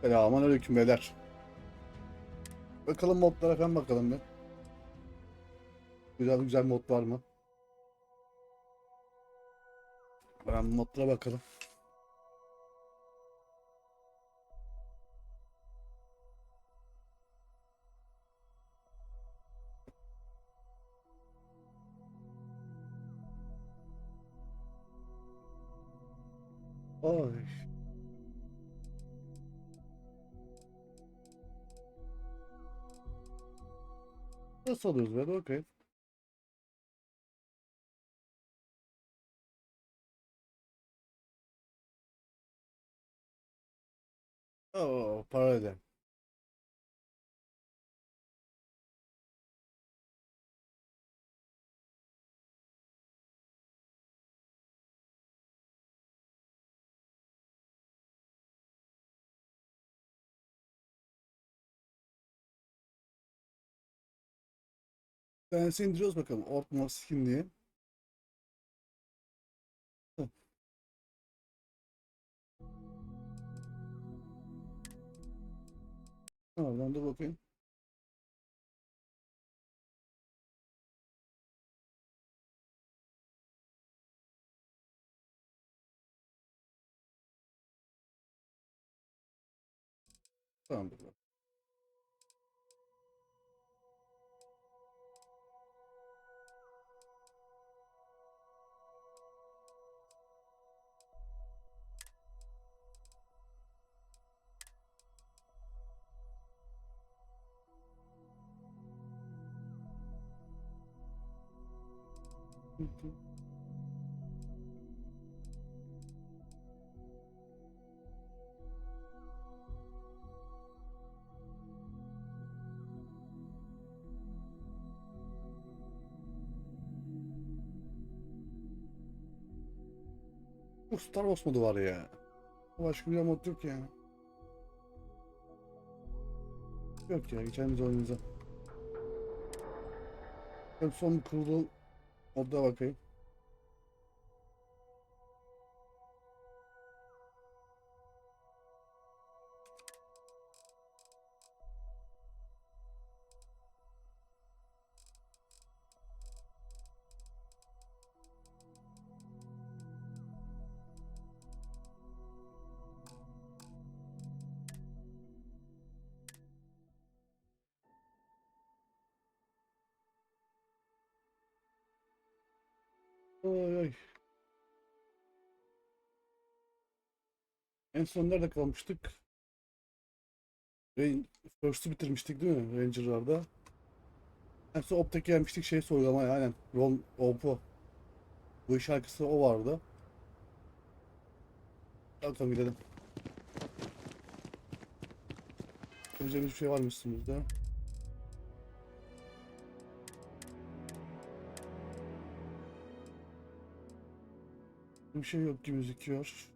Selamünaleyküm beyler. Bakalım modlara falan bakalım bir. Güzel güzel mod var mı? Ben modlara bakalım. Ay. Nasıl alıyoruz böyle? Okey. Oo, para öde. Ben indiriyoruz bakalım. Ortma skin diye. Hı, tamam ben de bakayım. Tamam dur. Bu Star Wars modu var ya. Başka bir mod yok yani. Yok ya geçen biz oyunumuza. Ben son kurduğum modda bakayım. Oy oy. En son nerede kalmıştık? First'ı bitirmiştik değil mi? Ranger'larda. En son Optek'e gelmiştik şey sorgulamaya aynen. Ron Oppo. Bu şarkısı o vardı. Bakalım gidelim. Söyleyeceğimiz bir şey var mı üstümüzde? Bir şey yok gibi gözüküyor.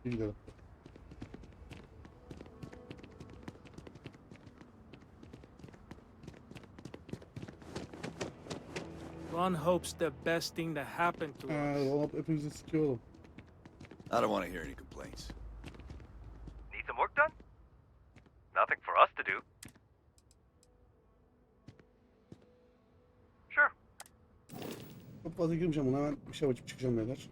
Bir gidelim. Ron hopes the best thing that happened to us. Ron hepimizi sikiyor oğlum. I don't want to hear any complaints. Need some work done? Nothing for us to do. Sure. Çok fazla girmeyeceğim buna, hemen bir şey açıp çıkacağım beyler.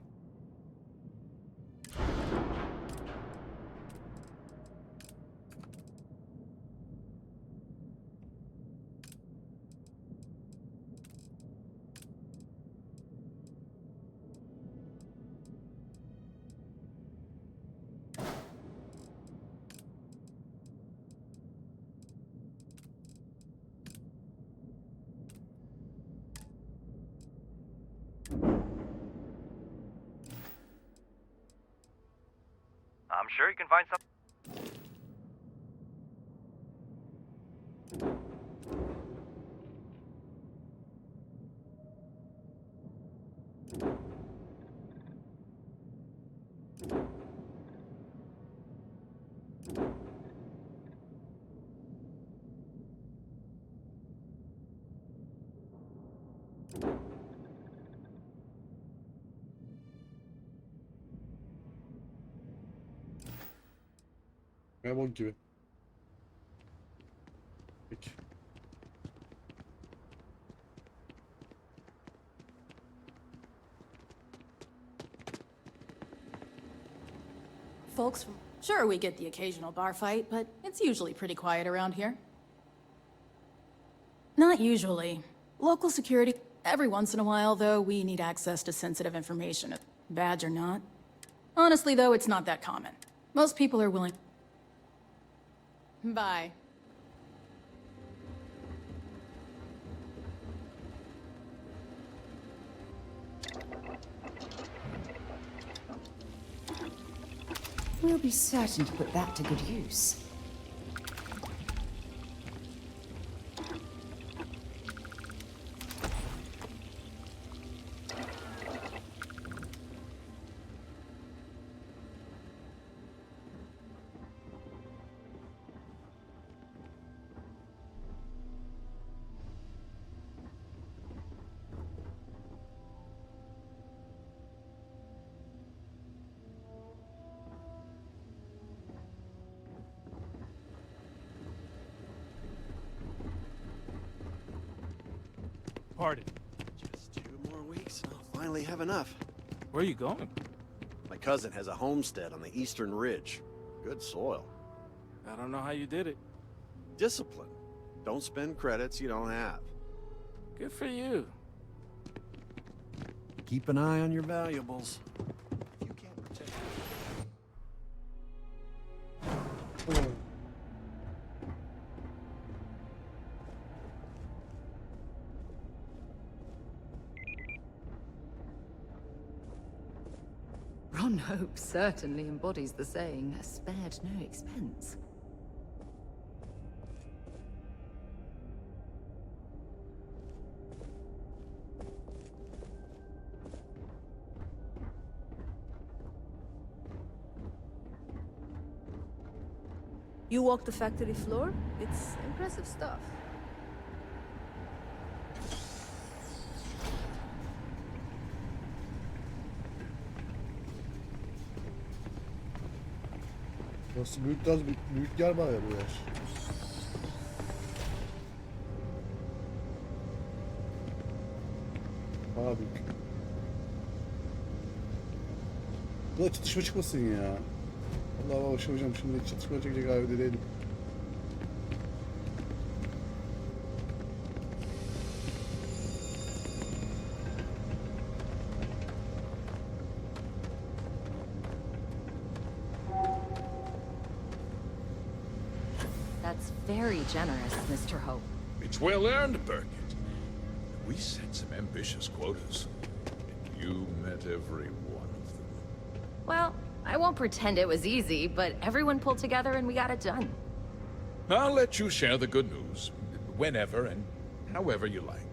I'm sure you can find some. Bok gibi. Peki. Folks, sure, we get the occasional bar fight, but it's usually pretty quiet around here. Not usually. Local security, every once in a while, though, we need access to sensitive information, badge or not. Honestly, though, it's not that common. Most people are willing. Bye. We'll be certain to put that to good use. Pardon. Just 2 more weeks, and I'll finally have enough. Where are you going? My cousin has a homestead on the eastern ridge. Good soil. I don't know how you did it. Discipline. Don't spend credits you don't have. Good for you. Keep an eye on your valuables. If you can't protect Oh. Ron Hope certainly embodies the saying, spared no expense. You walk the factory floor? It's impressive stuff. Burası büyük yer var ya bu yer. Bayağı büyük. Burada çatışma çıkmasın ya. Vallahi başım hocam şimdi çatışma çekecek abi değilim. That's very generous, Mr. Hope. It's well earned, Burkett. We set some ambitious quotas, and you met every one of them. Well, I won't pretend it was easy, but everyone pulled together and we got it done. I'll let you share the good news, whenever and however you like.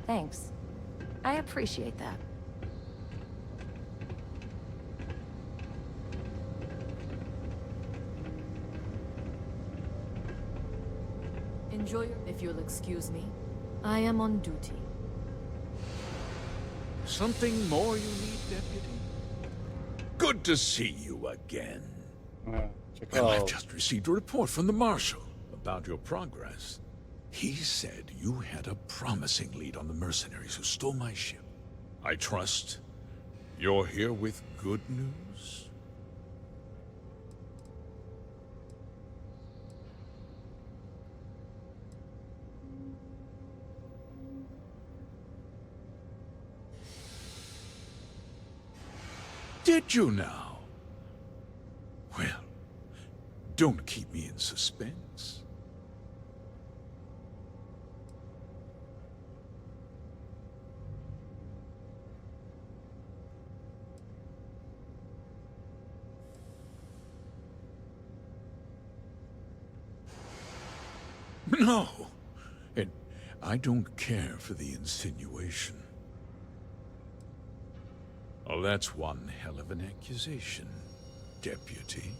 Thanks. I appreciate that. Enjoy your... If you'll excuse me, I am on duty. Something more you need, Deputy? Good to see you again. Ha, çakal. Well, I've just received a report from the Marshal about your progress. He said you had a promising lead on the mercenaries who stole my ship. I trust you're here with good news? Did you now? Well, don't keep me in suspense. No, and I don't care for the insinuation. Well, that's one hell of an accusation, Deputy.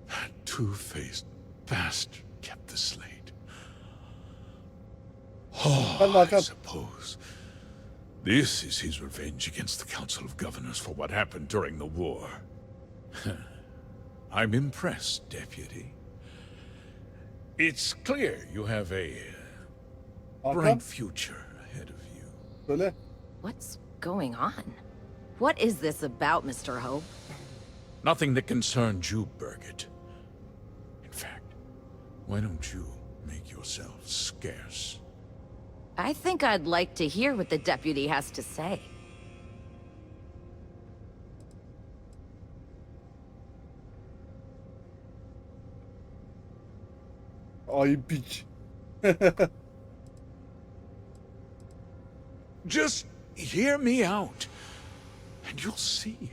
That two-faced bastard kept the slate. Oh, Ben I Hakan. suppose this is his revenge against the Council of Governors for what happened during the war. I'm impressed, Deputy. It's clear you have a Hakan. bright future ahead of you. Söyle. What's going on? What is this about, Mr. Hope? Nothing that concerns you, Birgit. In fact, why don't you make yourself scarce? I think I'd like to hear what the deputy has to say. Ay piç. Just hear me out, and you'll see.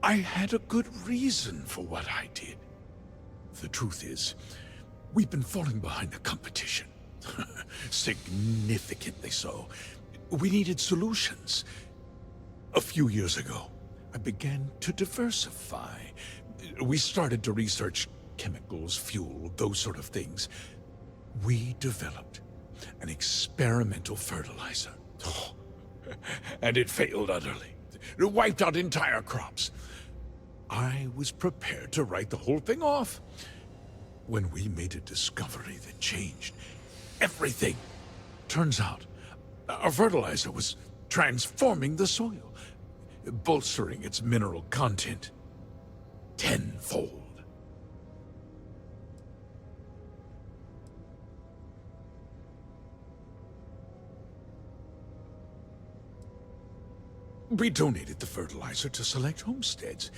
I had a good reason for what I did. The truth is, we've been falling behind the competition. Significantly so. We needed solutions. A few years ago, I began to diversify. We started to research chemicals, fuel, those sort of things. We developed an experimental fertilizer. And it failed utterly. It wiped out entire crops. I was prepared to write the whole thing off when we made a discovery that changed everything. Turns out, our fertilizer was transforming the soil, bolstering its mineral content tenfold. We donated the fertilizer to select homesteads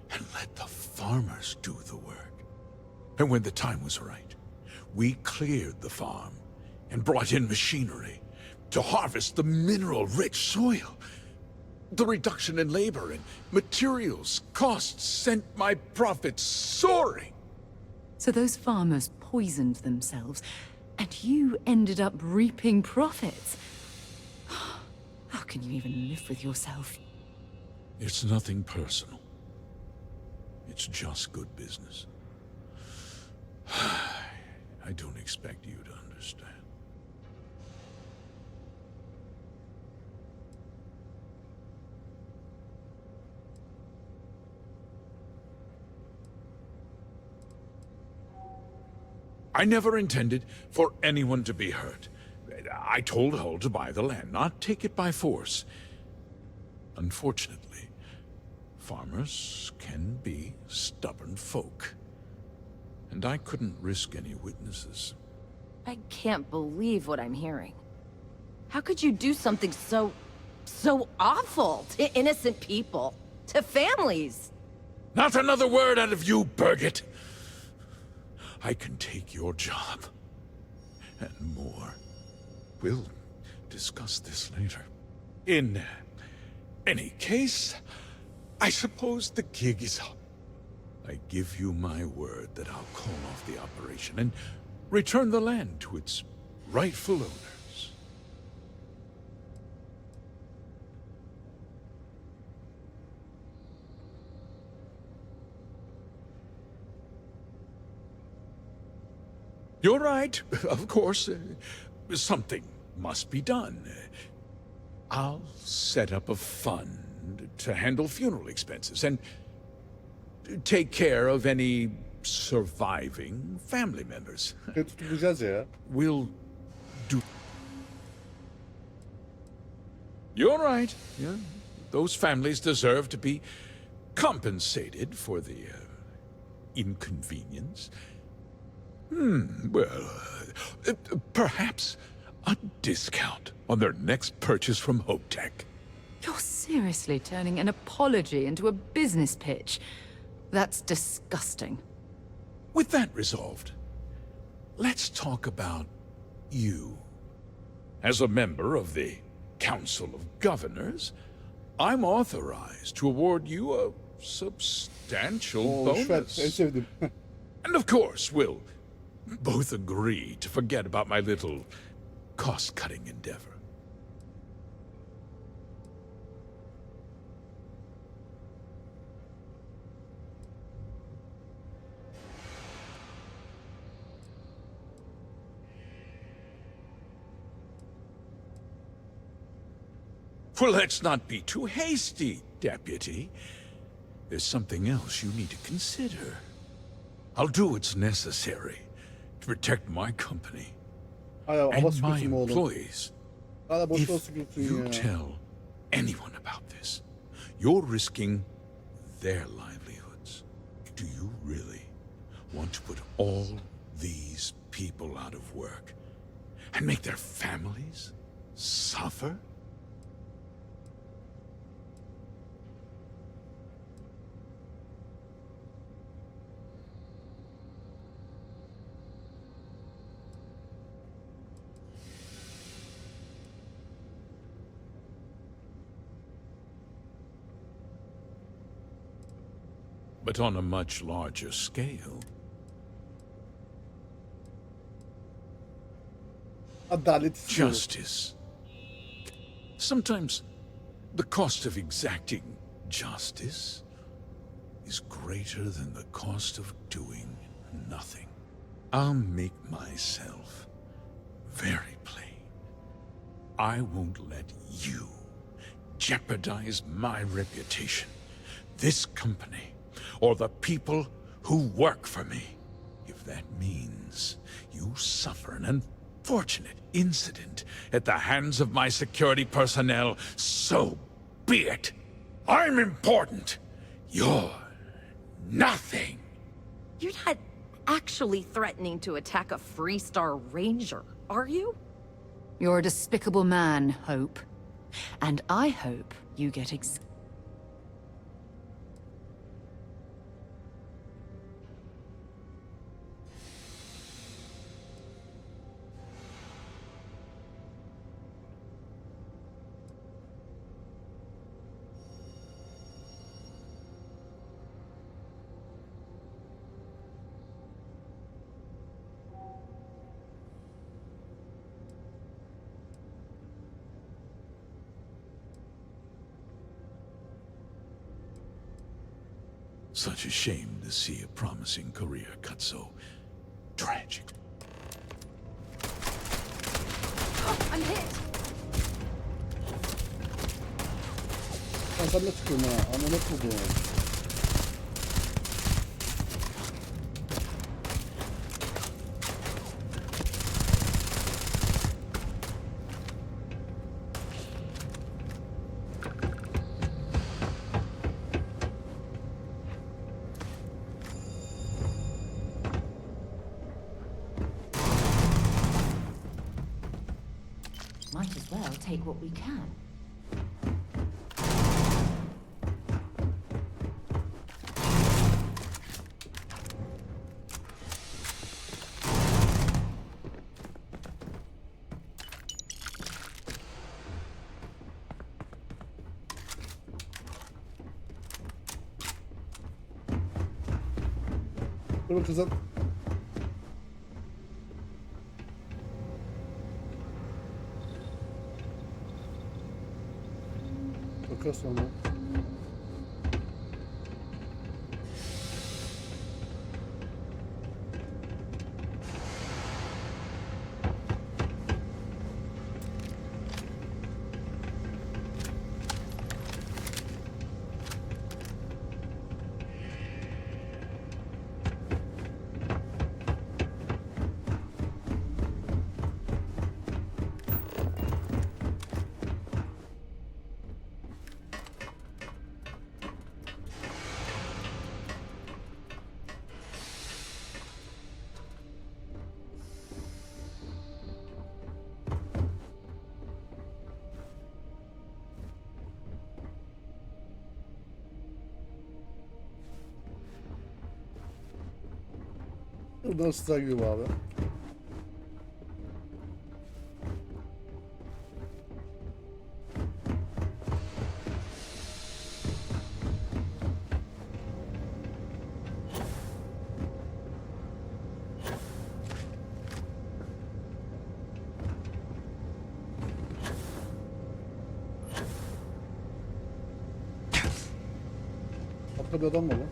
and let the farmers do the work. And when the time was right, we cleared the farm and brought in machinery to harvest the mineral-rich soil. The reduction in labor and materials costs sent my profits soaring. So those farmers poisoned themselves, and you ended up reaping profits. How can you even live with yourself? It's nothing personal. It's just good business. I don't expect you to understand. I never intended for anyone to be hurt. I told Hull to buy the land, not take it by force. Unfortunately, farmers can be stubborn folk. And I couldn't risk any witnesses. I can't believe what I'm hearing. How could you do something so awful to innocent people, to families? Not another word out of you, Birgit! I can take your job. And more. We'll discuss this later. In any case, I suppose the gig is up. I give you my word that I'll call off the operation and return the land to its rightful owners. You're right, of course. Something must be done. I'll set up a fund to handle funeral expenses and take care of any surviving family members. Tutuklayacağız ya. We'll do... You're right. Yeah. Those families deserve to be compensated for the inconvenience. Well, perhaps a discount on their next purchase from HopeTech. You're seriously turning an apology into a business pitch. That's disgusting. With that resolved, let's talk about you. As a member of the Council of Governors, I'm authorized to award you a substantial Oo Şvet en bonus. sevdim. And of course, we'll both agree to forget about my little cost-cutting endeavor. Well, let's not be too hasty, Deputy. There's something else you need to consider. I'll do what's necessary to protect my company Hala hava and my sıkıyorsun oğlum. employees. Hala boşuna If sıkıyorsun you ya. tell anyone about this, you're risking their livelihoods. Do you really want to put all these people out of work and make their families suffer? But on a much larger scale, Adalet istiyorum. justice. Sometimes the cost of exacting justice is greater than the cost of doing nothing. I'll make myself very plain. I won't let you jeopardize my reputation, this company, or the people who work for me. If that means you suffer an unfortunate incident at the hands of my security personnel, so be it. I'm important. You're nothing. You're not actually threatening to attack a Freestar Ranger, are you? You're a despicable man, Hope. And I hope you get Such a shame to see a promising career cut so tragic. I'm hit! Ben de çıkıyorum ha. Amına koduğum. Might as well take what we can. Dur kızım. Bakar sonra. Buradan ısrar gibi abi. Burada bir adam var lan.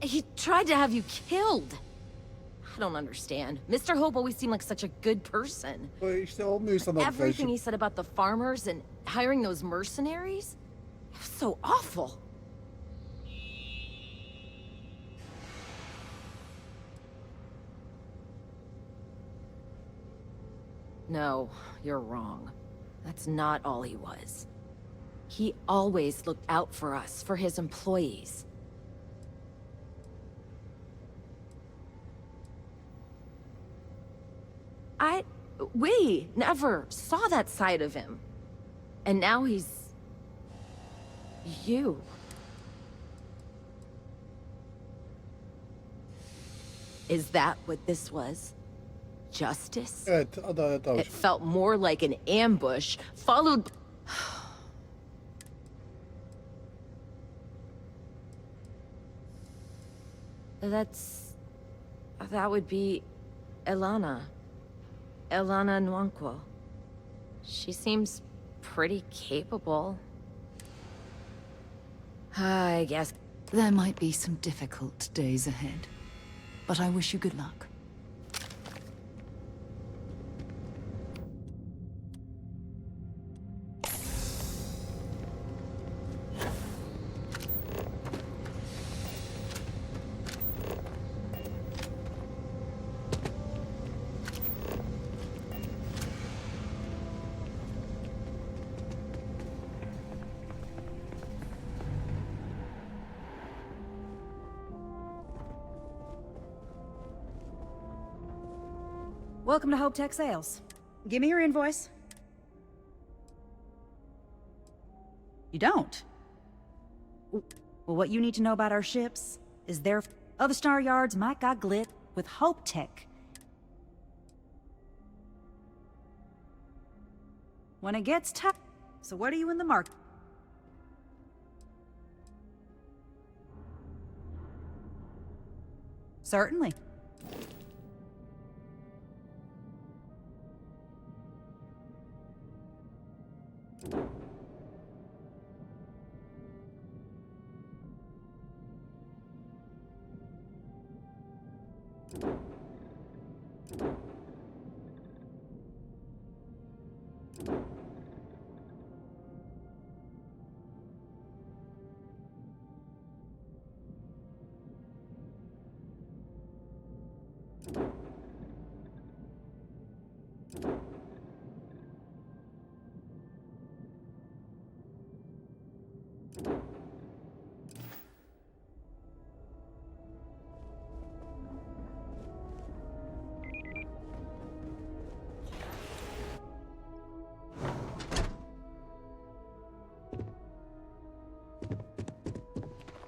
He tried to have you killed. I don't understand. Mr. Hope always seemed like such a good person. İşte olmuyor insanlar Everything kardeşim. he said about the farmers and hiring those mercenaries, it was so awful. No, you're wrong. That's not all he was. He always looked out for us, for his employees. We never saw that side of him. And now he's... you. Is that what this was? Justice? Evet, adalet It avcı. felt more like an ambush, followed... That would be... Elana. Elana Nwankwo. She seems pretty capable. I guess... There might be some difficult days ahead, but I wish you good luck. Welcome to Hope Tech Sales. Give me your invoice. You don't? Well, what you need to know about our ships is their other star yards might got glit with Hope Tech. When it gets tough, so what are you in the market? Certainly.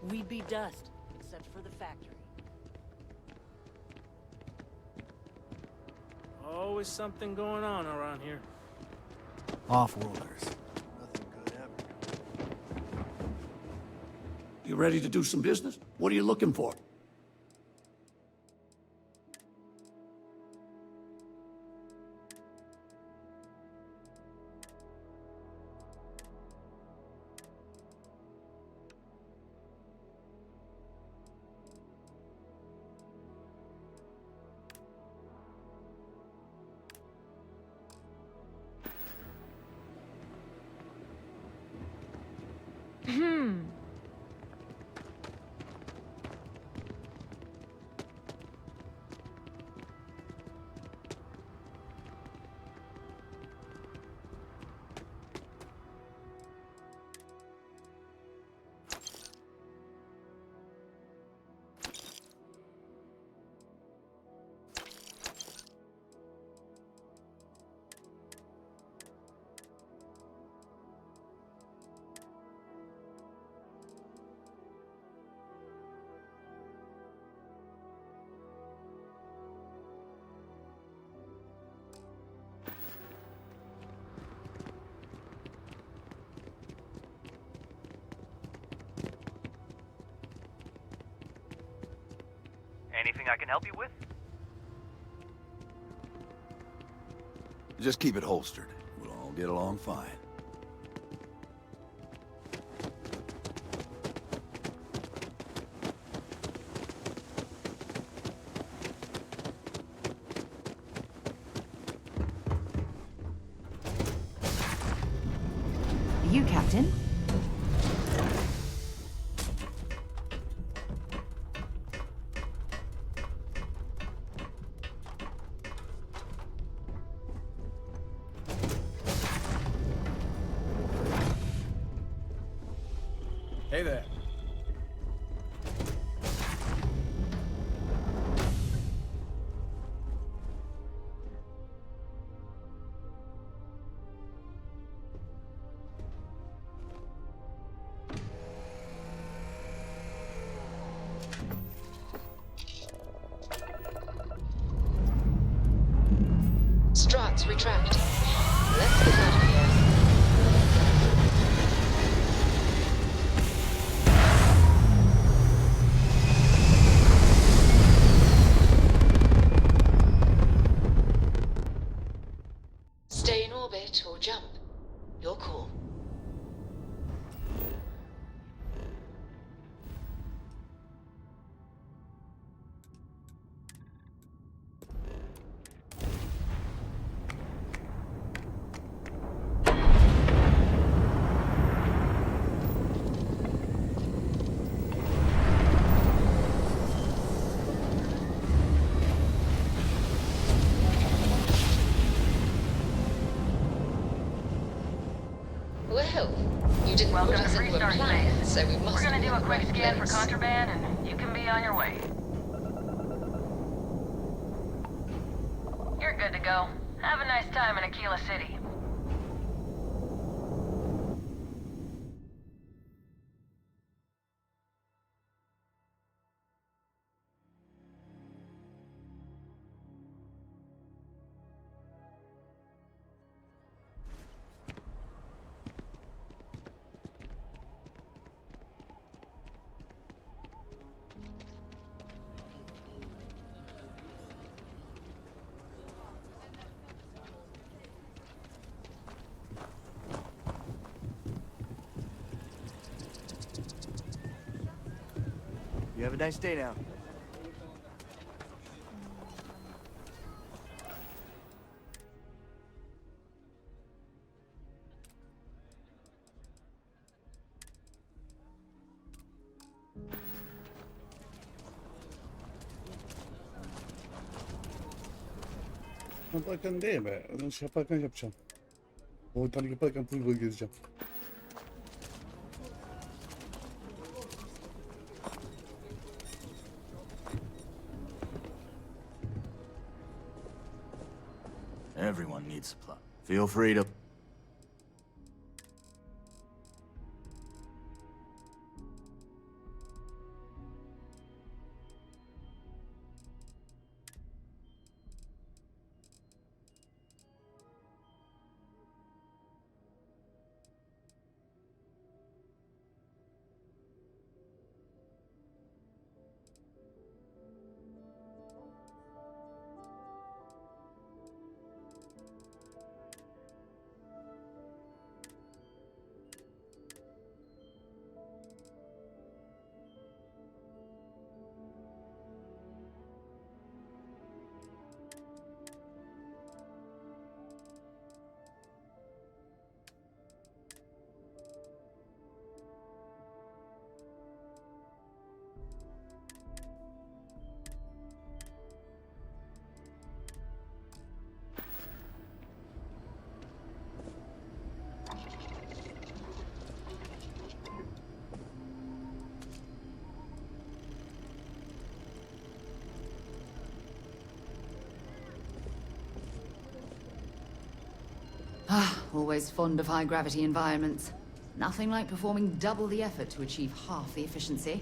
We'd be dust, except for the factory. Always something going on around here. Off-worlders. Nothing good ever. You ready to do some business? What are you looking for? Anything I can help you with? Just keep it holstered. We'll all get along fine. You, Captain? Hey there. Struts retract. Let's get out of here. Stay in orbit or jump. Your call. Well, you didn't put us into a plan, so we must. We're gonna do a quick scan for contraband, and you can be on your way. You're good to go. Have a nice time in Aquila City. You have a nice day now. Yaparken değil be. Onu şey yaparken yapacağım. Ortalık yaparken full gol gezeceğim. Everyone needs supply. Feel free to... Always fond of high-gravity environments. Nothing like performing double the effort to achieve half the efficiency.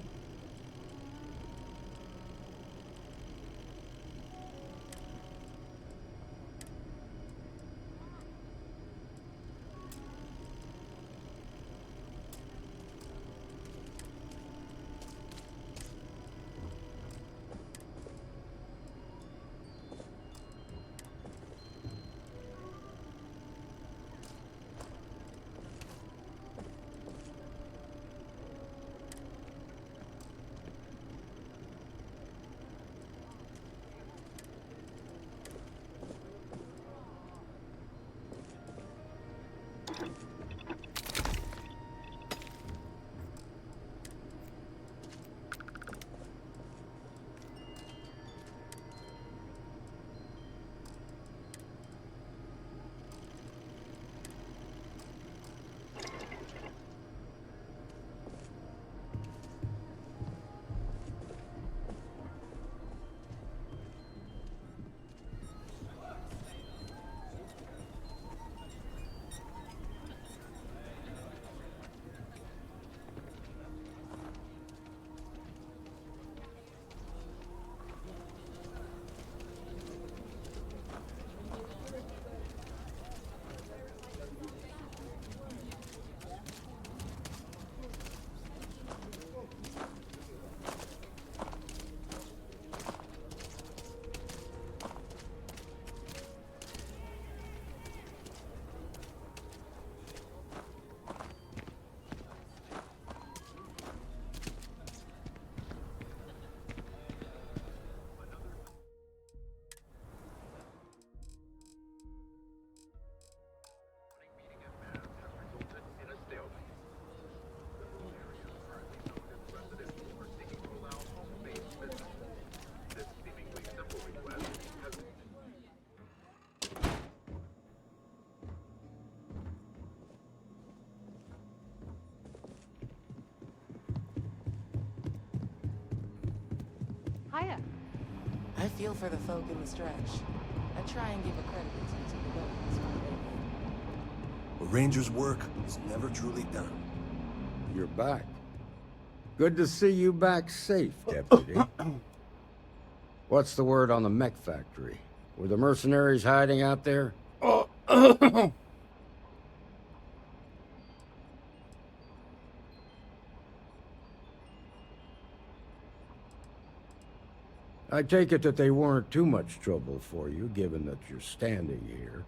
feel for the folk in the stretch. I try and give a credited sense of the government's A ranger's work is never truly done. You're back. Good to see you back safe, Deputy. What's the word on the mech factory? Were the mercenaries hiding out there? I take it that they weren't too much trouble for you, given that you're standing here.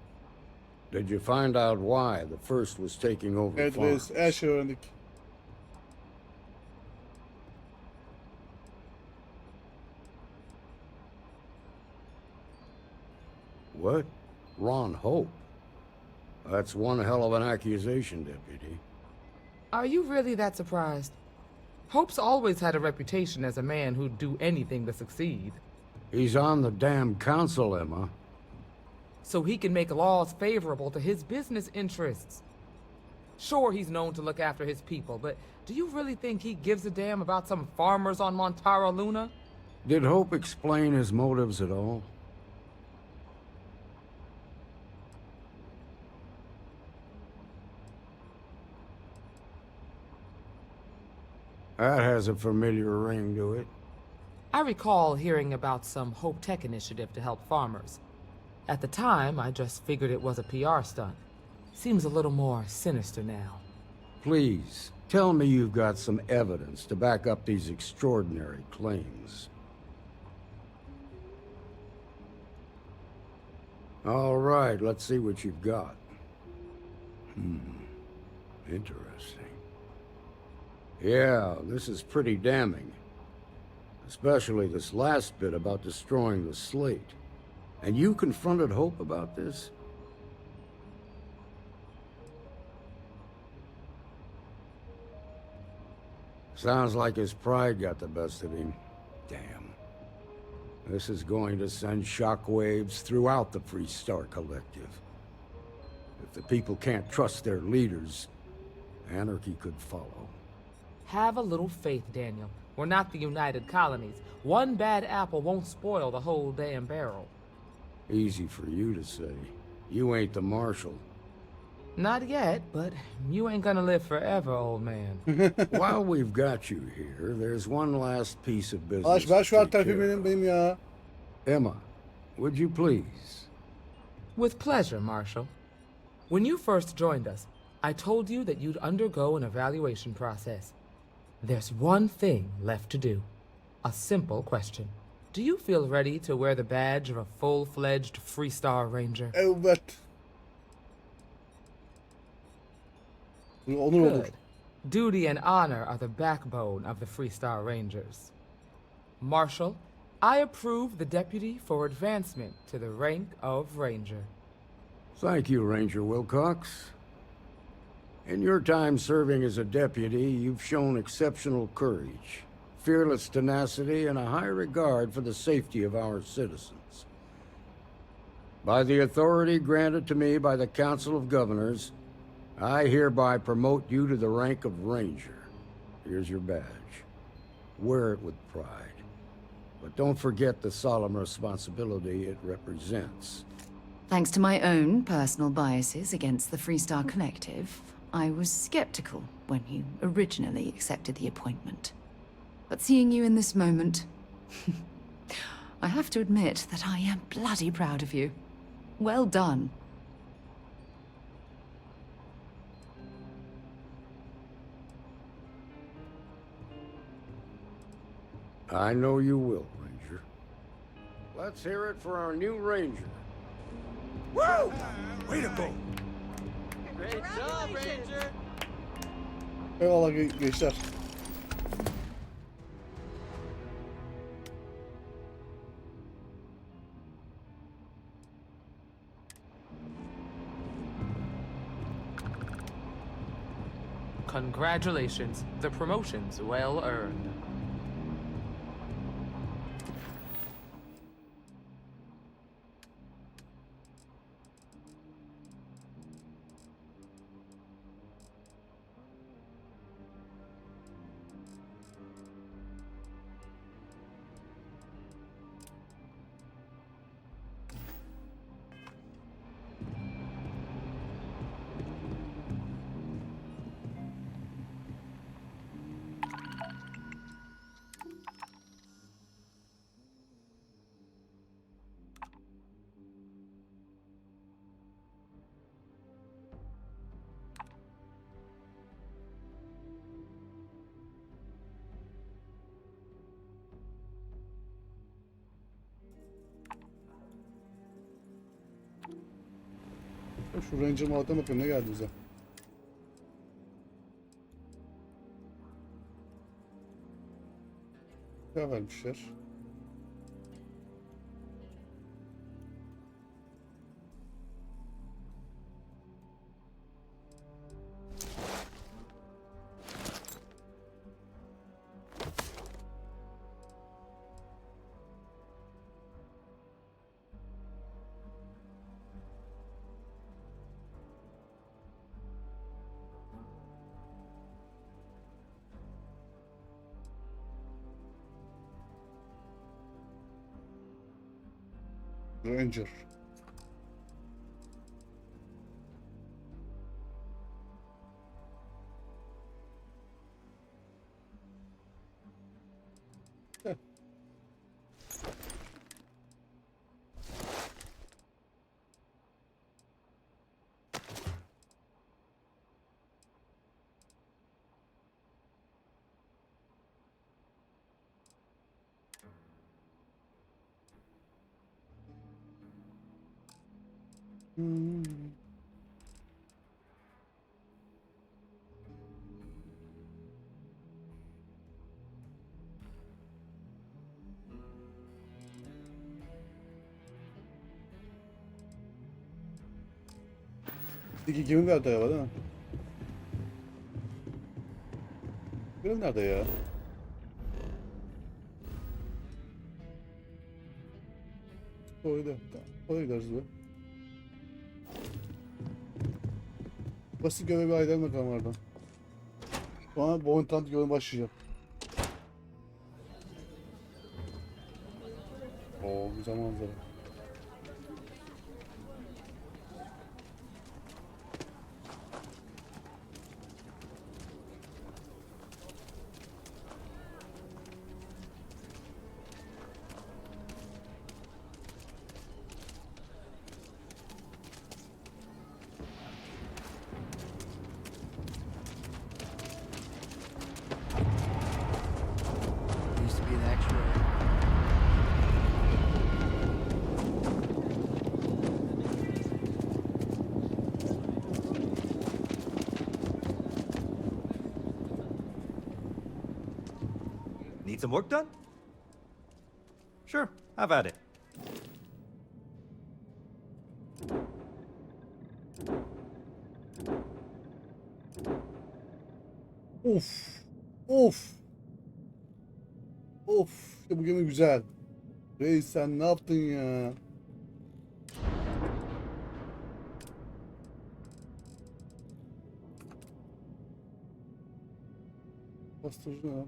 Did you find out why the first was taking over Evet farms? reis, her şeyi öğrendik. What? Ron Hope? That's one hell of an accusation, Deputy. Are you really that surprised? Hope's always had a reputation as a man who'd do anything to succeed. He's on the damn council, Emma. So he can make laws favorable to his business interests. Sure, he's known to look after his people, but do you really think he gives a damn about some farmers on Montara Luna? Did Hope explain his motives at all? That has a familiar ring to it. I recall hearing about some Hope Tech initiative to help farmers. At the time, I just figured it was a PR stunt. Seems a little more sinister now. Please, tell me you've got some evidence to back up these extraordinary claims. All right, let's see what you've got. Interesting. Yeah, this is pretty damning. Especially this last bit about destroying the slate. And you confronted Hope about this? Sounds like his pride got the best of him. Damn. This is going to send shockwaves throughout the Freestar Collective. If the people can't trust their leaders, anarchy could follow. Have a little faith, Daniel. We're not the United Colonies. One bad apple won't spoil the whole damn barrel. Easy for you to say. You ain't the marshal. Not yet, but you ain't gonna live forever, old man. While we've got you here, there's one last piece of business. Arkadaş ben şu an to take tarafi care of. benim ya. Emma, would you please? With pleasure, Marshal. When you first joined us, I told you that you'd undergo an evaluation process. There's one thing left to do. A simple question. Do you feel ready to wear the badge of a full-fledged Freestar Ranger? Evet. Onur olur. Good. Duty and honor are the backbone of the Freestar Rangers. Marshal, I approve the deputy for advancement to the rank of Ranger. Thank you, Ranger Wilcox. In your time serving as a deputy, you've shown exceptional courage, fearless tenacity, and a high regard for the safety of our citizens. By the authority granted to me by the Council of Governors, I hereby promote you to the rank of Ranger. Here's your badge. Wear it with pride. But don't forget the solemn responsibility it represents. Thanks to my own personal biases against the Freestar Collective, I was skeptical when you originally accepted the appointment. But seeing you in this moment, I have to admit that I am bloody proud of you. Well done. I know you will, Ranger. Let's hear it for our new Ranger. Woo! Way to go! Great job, Ranger! Eyvallah gençler. Congratulations. The promotion's well earned. Şu Ranger muhabbetine bakayım ne geldi bize. Ne vermişler? Ranger. Heh. İki gemi verdi galiba değil mi? Benim nerede ya? Orada. Oraya gideriz be. Basit görevi ayrılma bakalım oradan. Sonra bu oyun görevi başlayacağım. Oo güzel manzara. Used to be an extra. Need some work done? Sure, have at it. Of. Of. Of. İşte bu gemi güzel. Reis sen ne yaptın ya? Bastırıcı ne?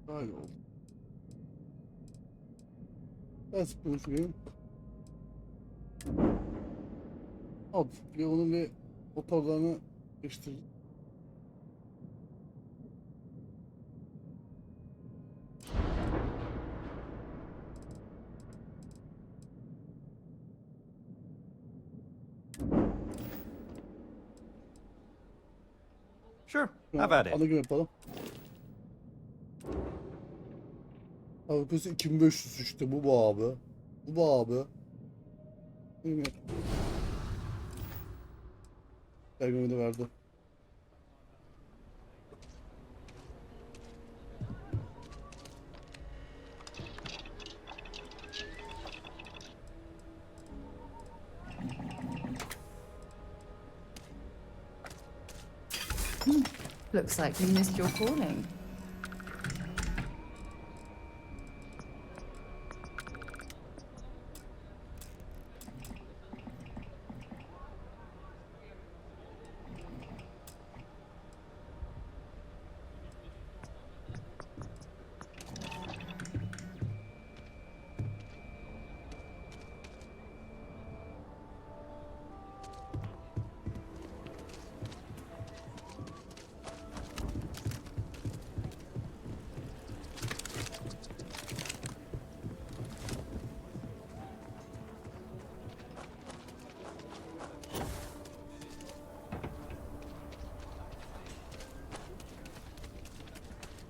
Öyle oldu. That's proof. Al. Bir onun bir motorlarını değiştir. Sure, have at it. Ana gibi yapalım. Avrupa'sı 2500 işte bu abi. Bu abi. Değil mi? Belgemi de verdi. Looks like you missed your calling.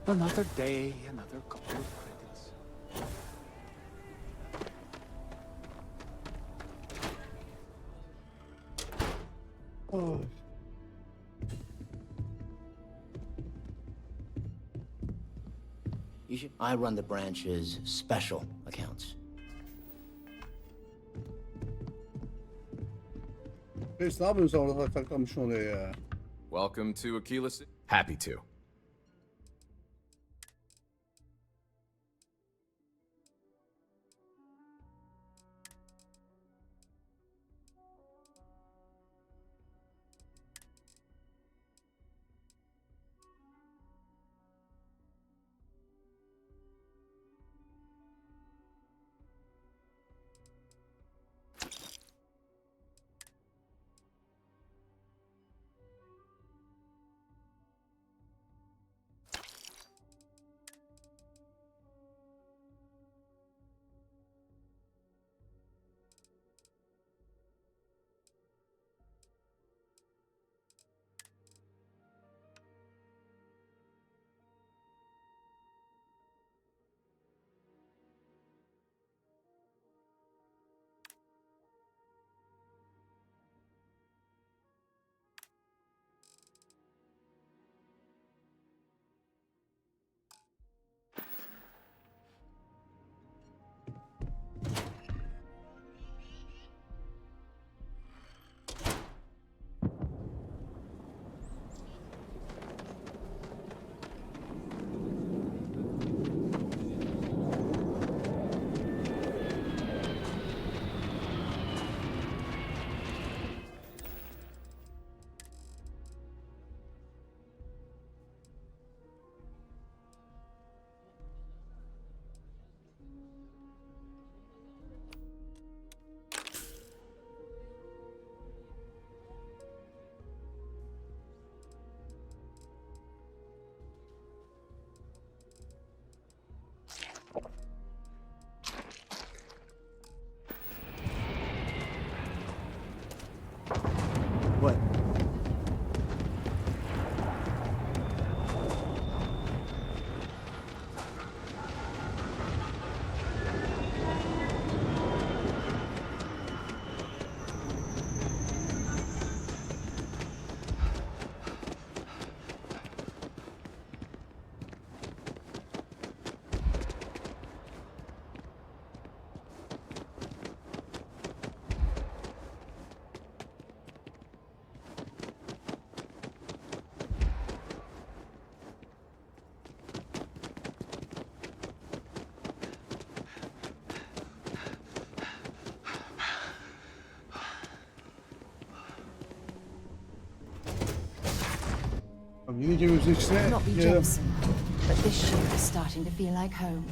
Another day, another couple of credits. Oh. I run the branch's special accounts. Reis ne yapıyorsun sen orada saklanmışsın oraya ya? Welcome to Aquila City. Happy to. What? Yine gemimizin içine Not be girelim. Jameson. This ship is starting to feel like home.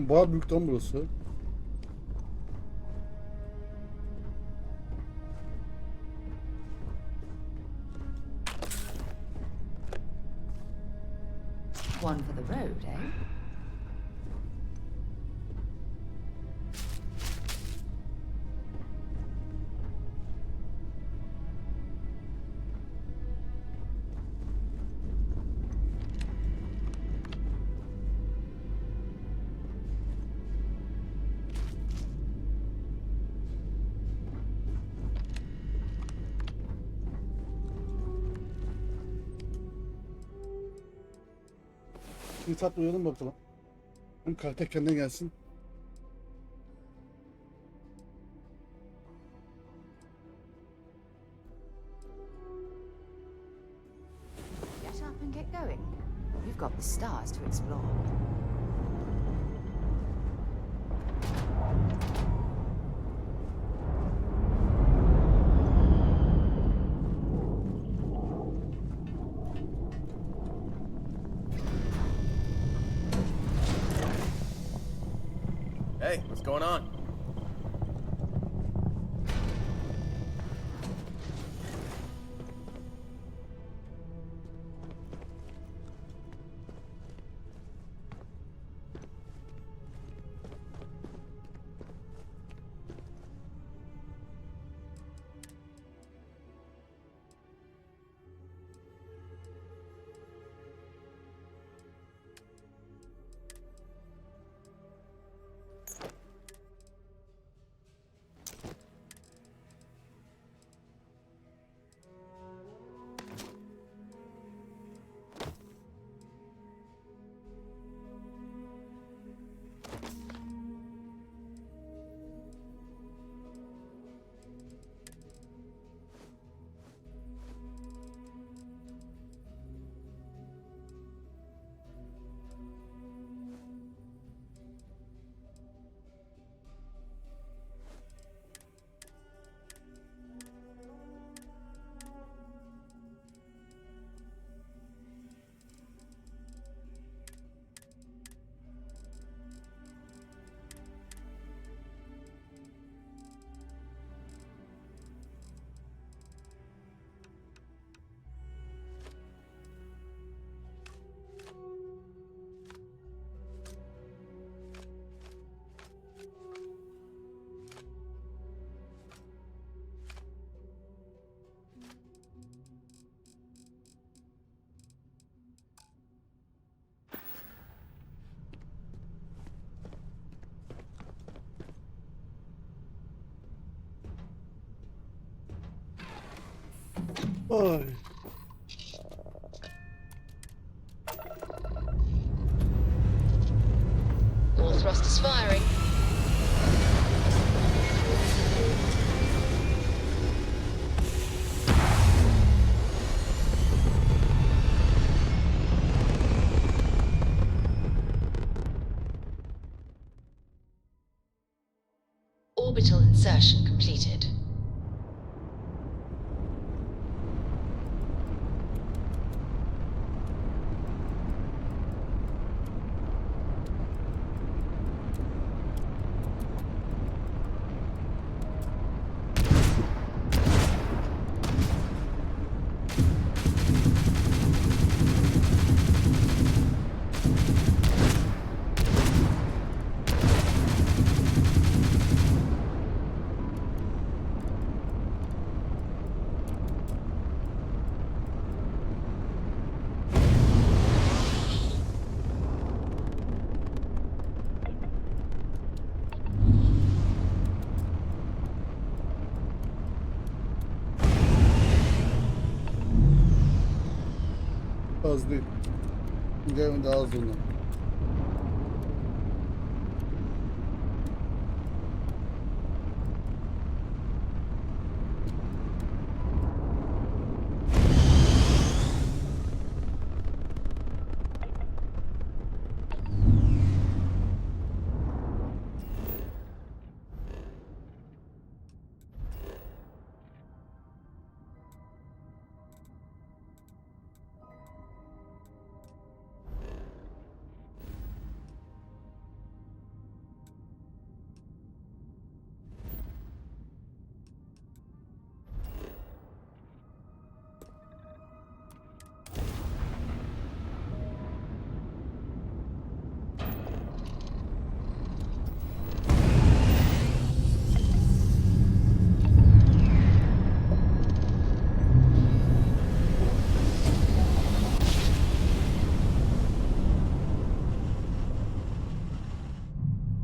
Bayağı büyük lan burası. One for the road, eh? Bir saat uyuyalım bakalım. Hem karakter kendine gelsin. Get up and get going. We've got the stars to explore. Hey, what's going on? Ay. All thrusters firing. Orbital insertion completed. Az değil. Diğerinin daha az ondan.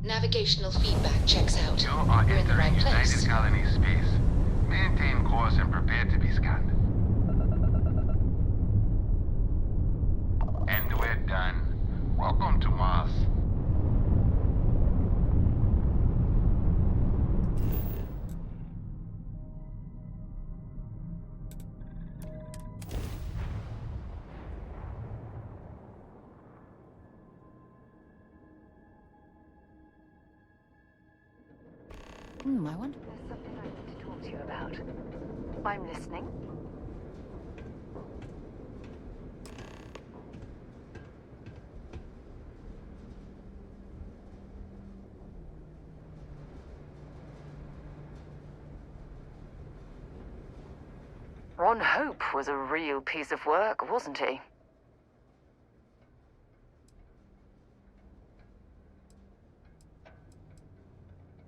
Navigational feedback checks out. You are We're in the entering right place. United Colony space. Maintain course and prepare to be scanned. And we're done. I wonder. There's something I need to talk to you about. I'm listening. Ron Hope was a real piece of work, wasn't he?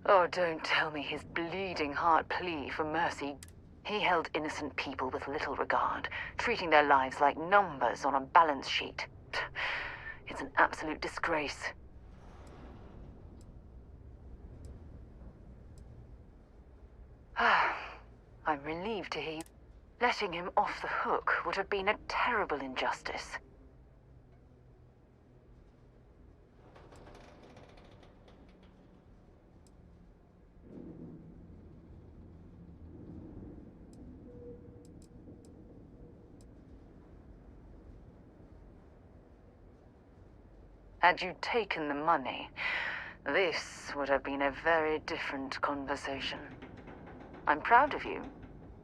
Oh, don't tell me his bleeding heart plea for mercy. He held innocent people with little regard, treating their lives like numbers on a balance sheet. It's an absolute disgrace. I'm relieved to hear. Letting him off the hook would have been a terrible injustice. Had you taken the money, this would have been a very different conversation. I'm proud of you.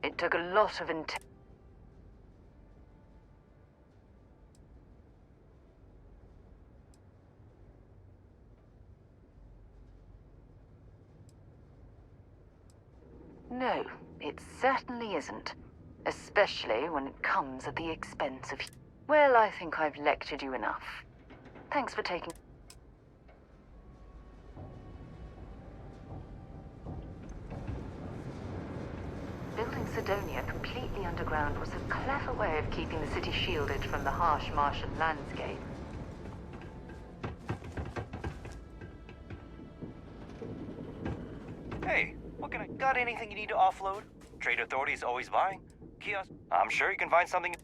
It took a lot of No, it certainly isn't. Especially when it comes at the expense of... Well, I think I've lectured you enough. Thanks for taking... Building Sidonia completely underground was a clever way of keeping the city shielded from the harsh Martian landscape. Hey, got anything you need to offload? Trade Authority's always buying. Kiosk, I'm sure you can find something.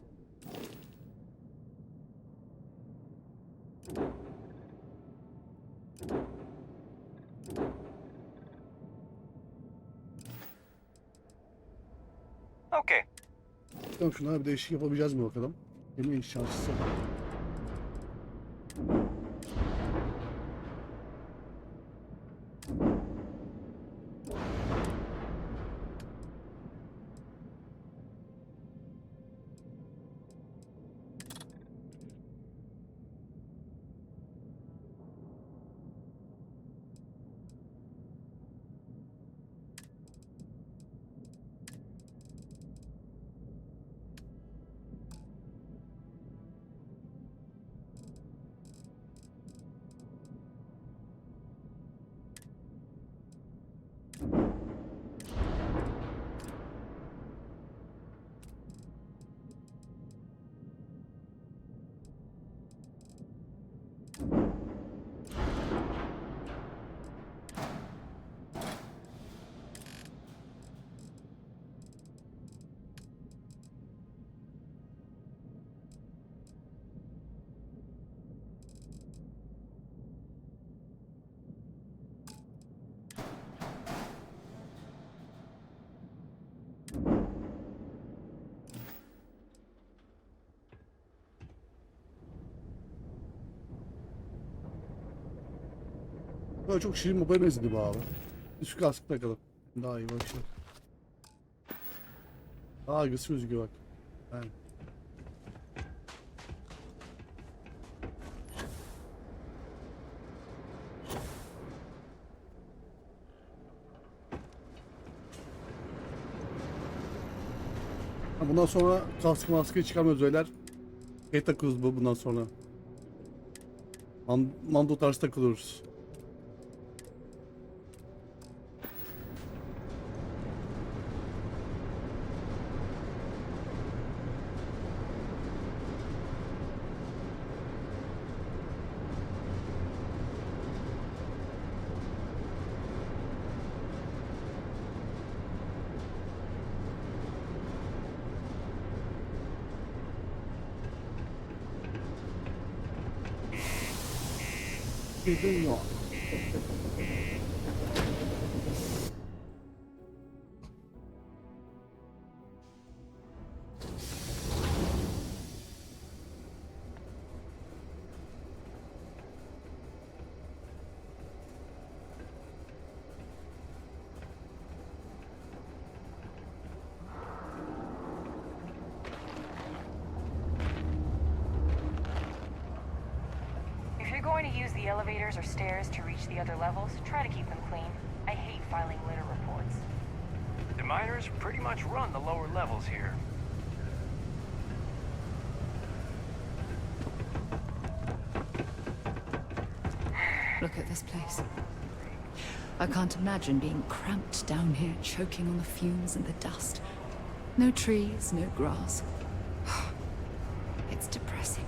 Okay. Bakalım şuna bir değişik yapabileceğiz mi bakalım. Yeni inşaatçısı. Böyle çok şirin babaya benzedi bu abi. Düşük askı takalım. Daha iyi başlar. Daha agresif gözüküyor bak. Yani. Bundan sonra kaskı maskeyi çıkarmıyoruz beyler. Şey takıyoruz bundan sonra. Mando tarzı takılıyoruz. Gidin yok. going to use the elevators or stairs to reach the other levels, try to keep them clean. I hate filing litter reports. The miners pretty much run the lower levels here. Look at this place. I can't imagine being cramped down here, choking on the fumes and the dust. No trees, no grass. It's depressing.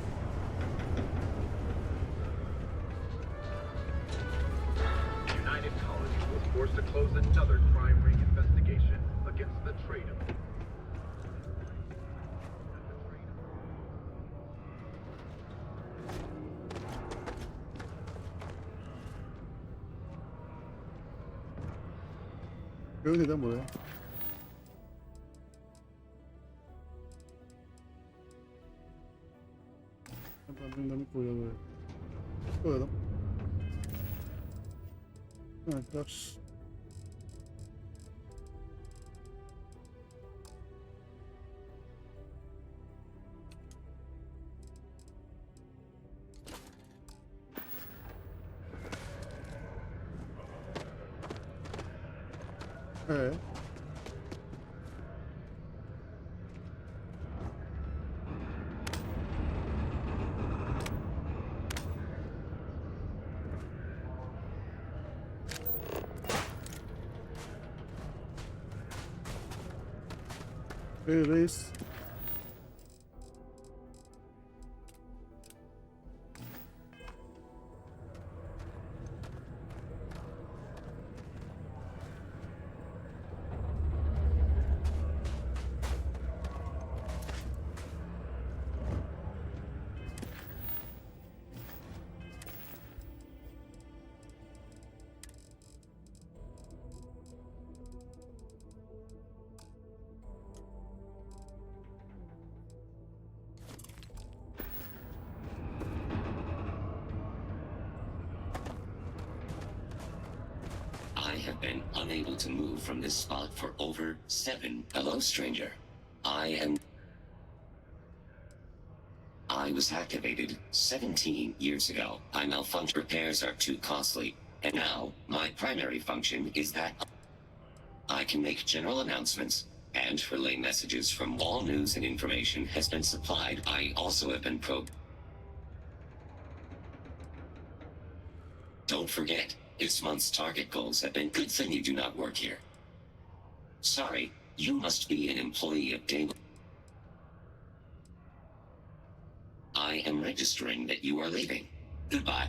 United Colonies was forced to close another crime ring investigation against the traitor. Öyle neden buraya? Ben dinamik koyalım buraya. Koyalım. Evet, biraz. Evet. Reis. I have been unable to move from this spot for over 7. Hello, stranger. I was activated 17 years ago. My malfunction repairs are too costly, and now my primary function is that I can make general announcements and relay messages from all news and information has been supplied. I also have been probed. Don't forget, this month's target goals have been good thing you do not work here. Sorry, you must be an employee of Dable. I am registering that you are leaving. Goodbye.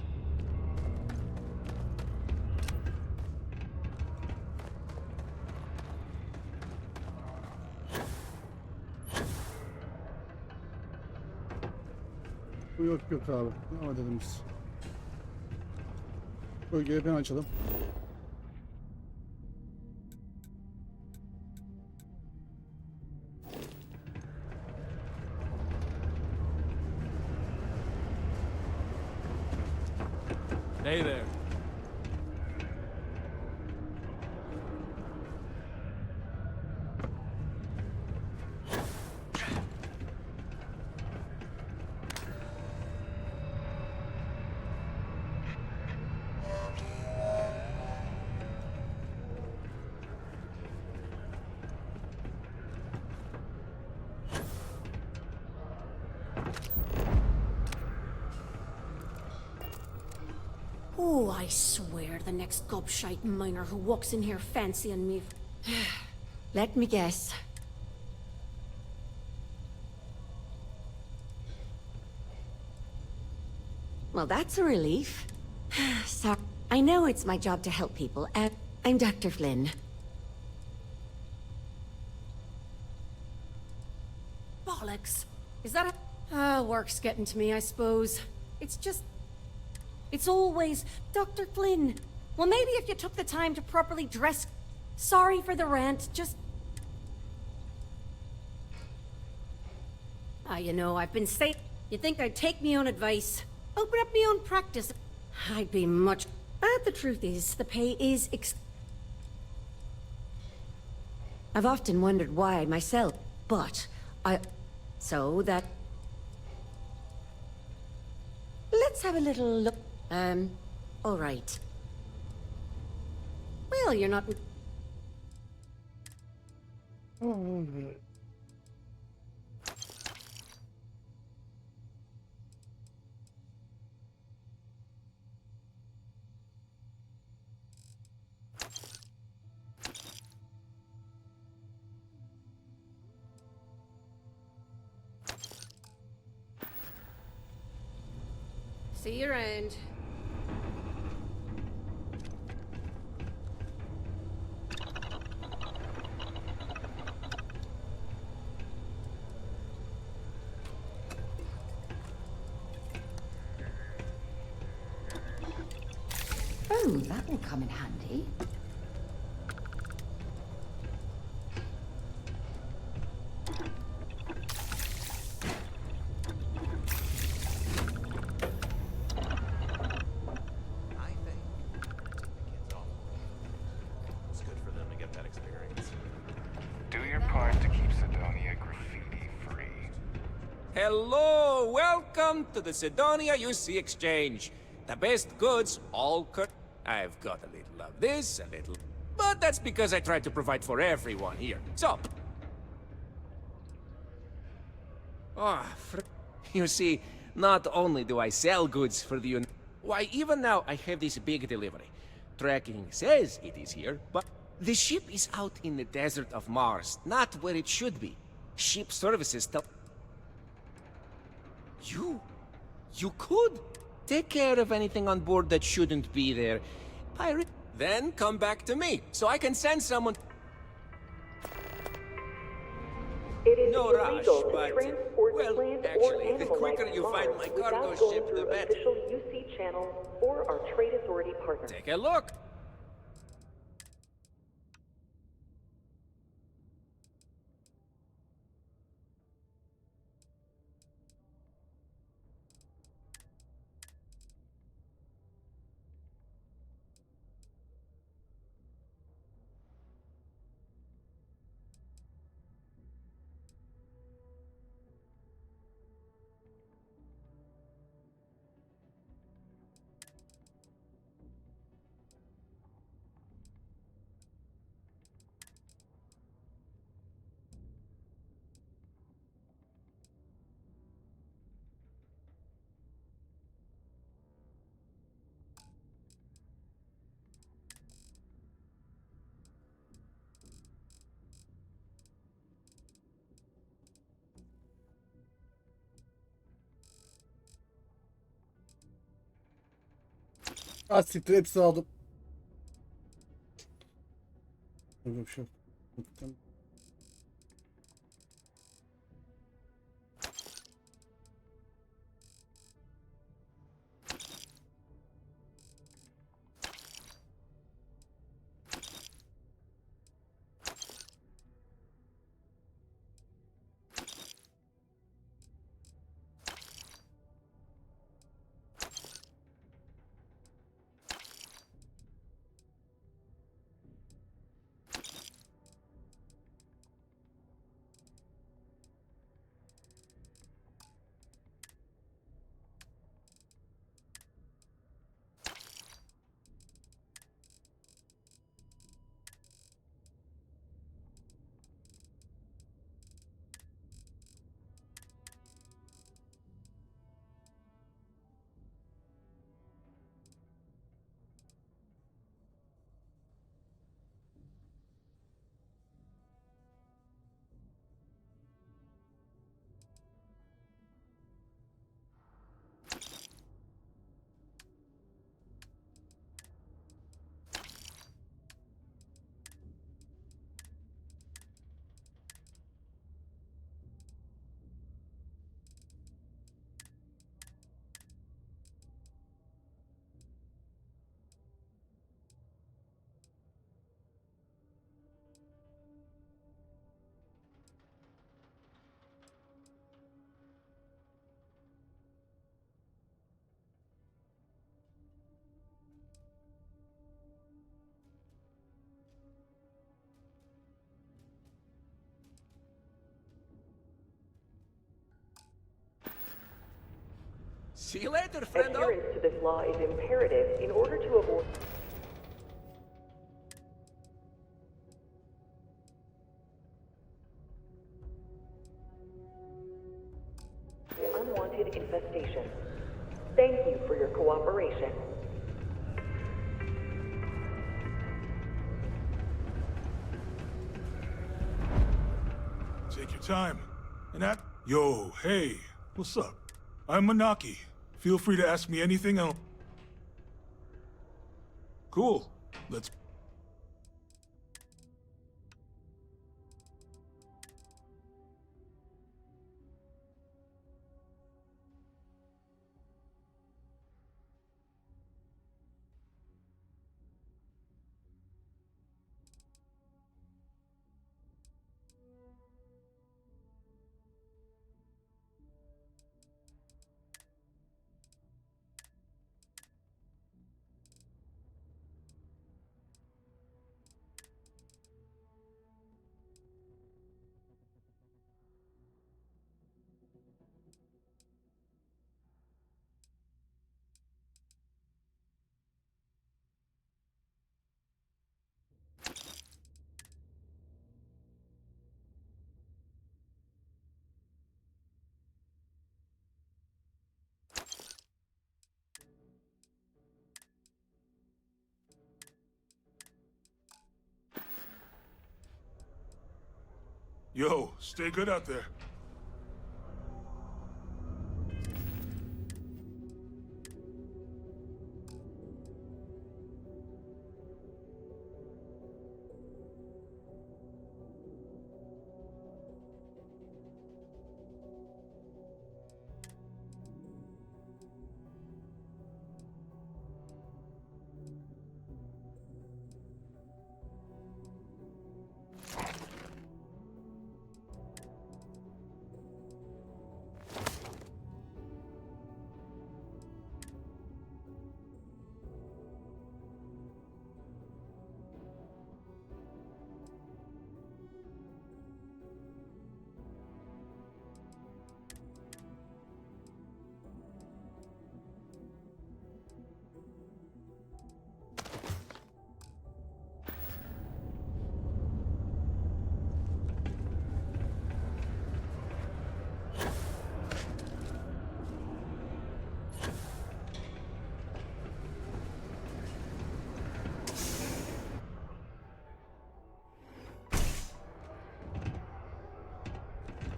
Bu yok abi. Devam edelim biz. Bölgeyi hemen açalım. Hey there. Oh, I swear the next gobshite miner who walks in here fancying me. Let me guess. Well, that's a relief. Sorry. I know it's my job to help people. I'm Dr. Flynn. Bollocks. Is that a... work's getting to me, I suppose. It's just... It's always, Dr. Flynn. Well, maybe if you took the time to properly dress... Sorry for the rant, just... You know, I've been saying... You'd think I'd take me own advice. Open up me own practice. I'd be much... But the truth is, the pay is I've often wondered why myself, but So that... Let's have a little look. All right. Well, you're not... See you around. Oh, that will come in handy. It's good for them to get that experience. Do your part to keep Sidonia graffiti-free. Hello! Welcome to the Sidonia UC Exchange. The best goods, all cut. I've got a little of this, a little... But that's because I try to provide for everyone here. So... You see, not only do I sell goods for the... Why, even now I have this big delivery. Tracking says it is here, but... The ship is out in the desert of Mars, not where it should be. Ship services tell... You could take care of anything on board that shouldn't be there. Pirate... Then come back to me, so I can send someone... It is No rush, illegal to but... transport Well, plant actually, or the animal quicker life you to find Mars my cargo without going ship, the through better. official UC channels or our trade authority partners. Take a look. Ah siktir, hepsini aldım. Böyle bir şey yok. See you later, friendo. Adherence to this law is imperative in order to avoid... unwanted infestation. Thank you for your cooperation. Take your time. And that... Yo, hey, what's up? I'm Manaki. Feel free to ask me anything else. Cool. Let's... Yo, stay good out there.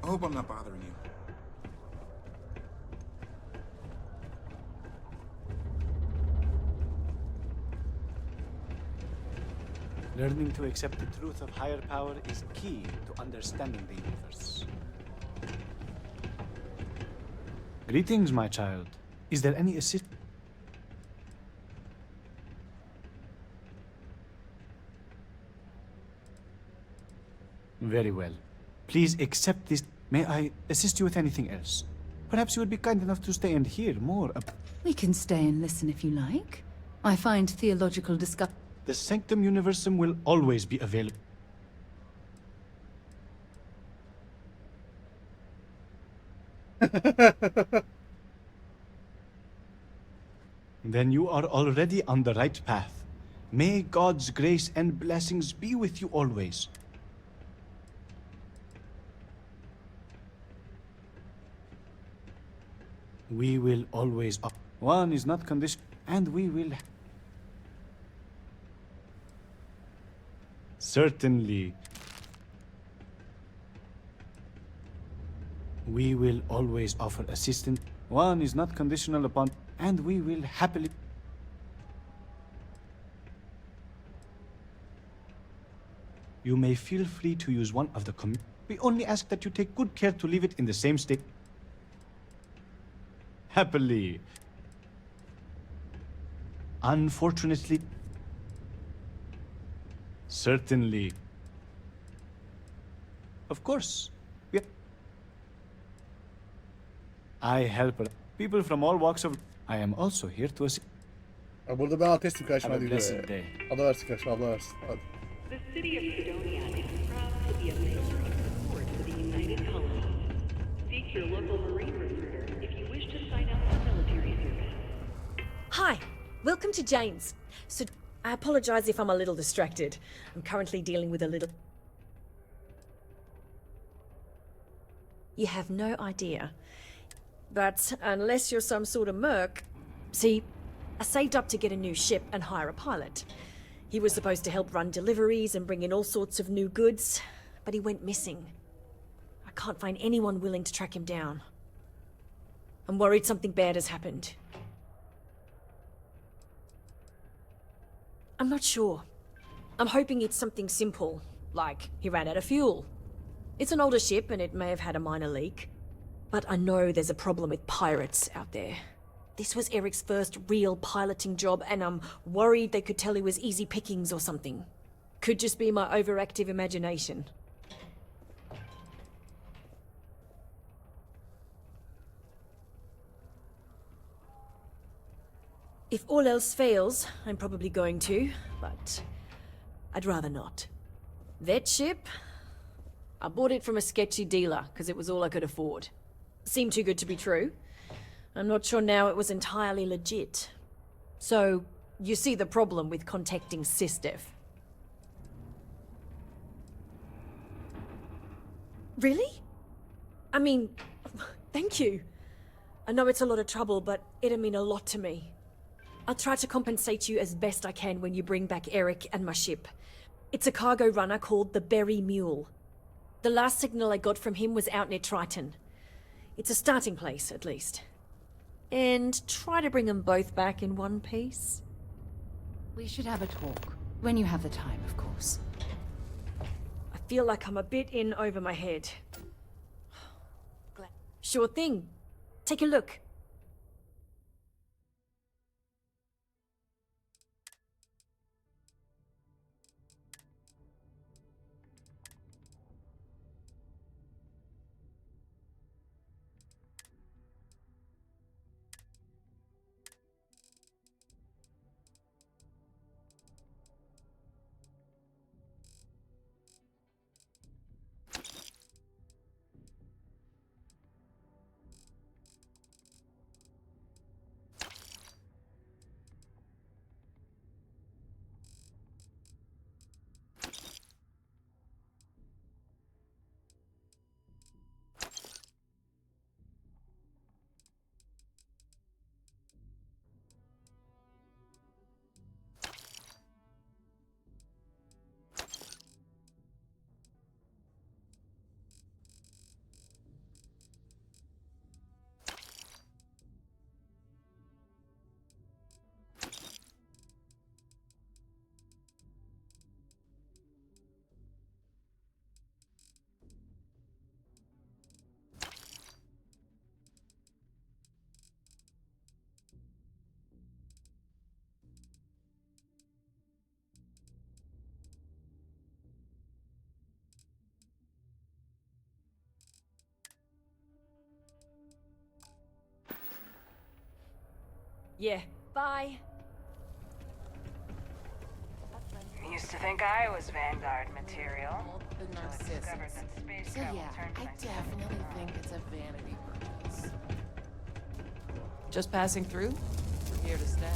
I hope I'm not bothering you. Learning to accept the truth of higher power is key to understanding the universe. Greetings, my child. Is there any assist? Very well. Please accept this. May I assist you with anything else? Perhaps you would be kind enough to stay and hear more about... We can stay and listen if you like. I find theological discussion... The Sanctum Universum will always be available. Then you are already on the right path. May God's grace and blessings be with you always. We will always... One is not conditional, and we will... Certainly. We will always offer assistance. One is not conditional upon, and we will happily... You may feel free to use one of the We only ask that you take good care to leave it in the same state. Happily. Unfortunately... Certainly. Of course. Yeah. I help people from all walks of... I am also here to assist. Burada ben teslim karşıma Have a değil. blessed day. Abla versin karşıma, abla versin. Hadi. The city of Sidonia is proud to be a pillar of support for the United Colonies. Seek your local Marine recruiter if you wish to sign up for military Hi, welcome to Jane's. So, I apologize if I'm a little distracted. I'm currently dealing with a little... You have no idea. But unless you're some sort of merc... See, I saved up to get a new ship and hire a pilot. He was supposed to help run deliveries and bring in all sorts of new goods, but he went missing. I can't find anyone willing to track him down. I'm worried something bad has happened. I'm not sure. I'm hoping it's something simple, like he ran out of fuel. It's an older ship and it may have had a minor leak. But I know there's a problem with pirates out there. This was Eric's first real piloting job and I'm worried they could tell he was easy pickings or something. Could just be my overactive imagination. If all else fails, I'm probably going to, but I'd rather not. That ship? I bought it from a sketchy dealer, because it was all I could afford. Seemed too good to be true. I'm not sure now it was entirely legit. So, you see the problem with contacting SysDev. Really? I mean, thank you. I know it's a lot of trouble, but it'll mean a lot to me. I'll try to compensate you as best I can when you bring back Eric and my ship. It's a cargo runner called the Berry Mule. The last signal I got from him was out near Triton. It's a starting place, at least. And try to bring them both back in one piece. We should have a talk. When you have the time, of course. I feel like I'm a bit in over my head. Sure thing. Take a look. Yeah, bye. Used to think I was Vanguard material. The Until I discovered that space So travel yeah, turned I my definitely think it's a vanity purpose. Just passing through? We're here to stay.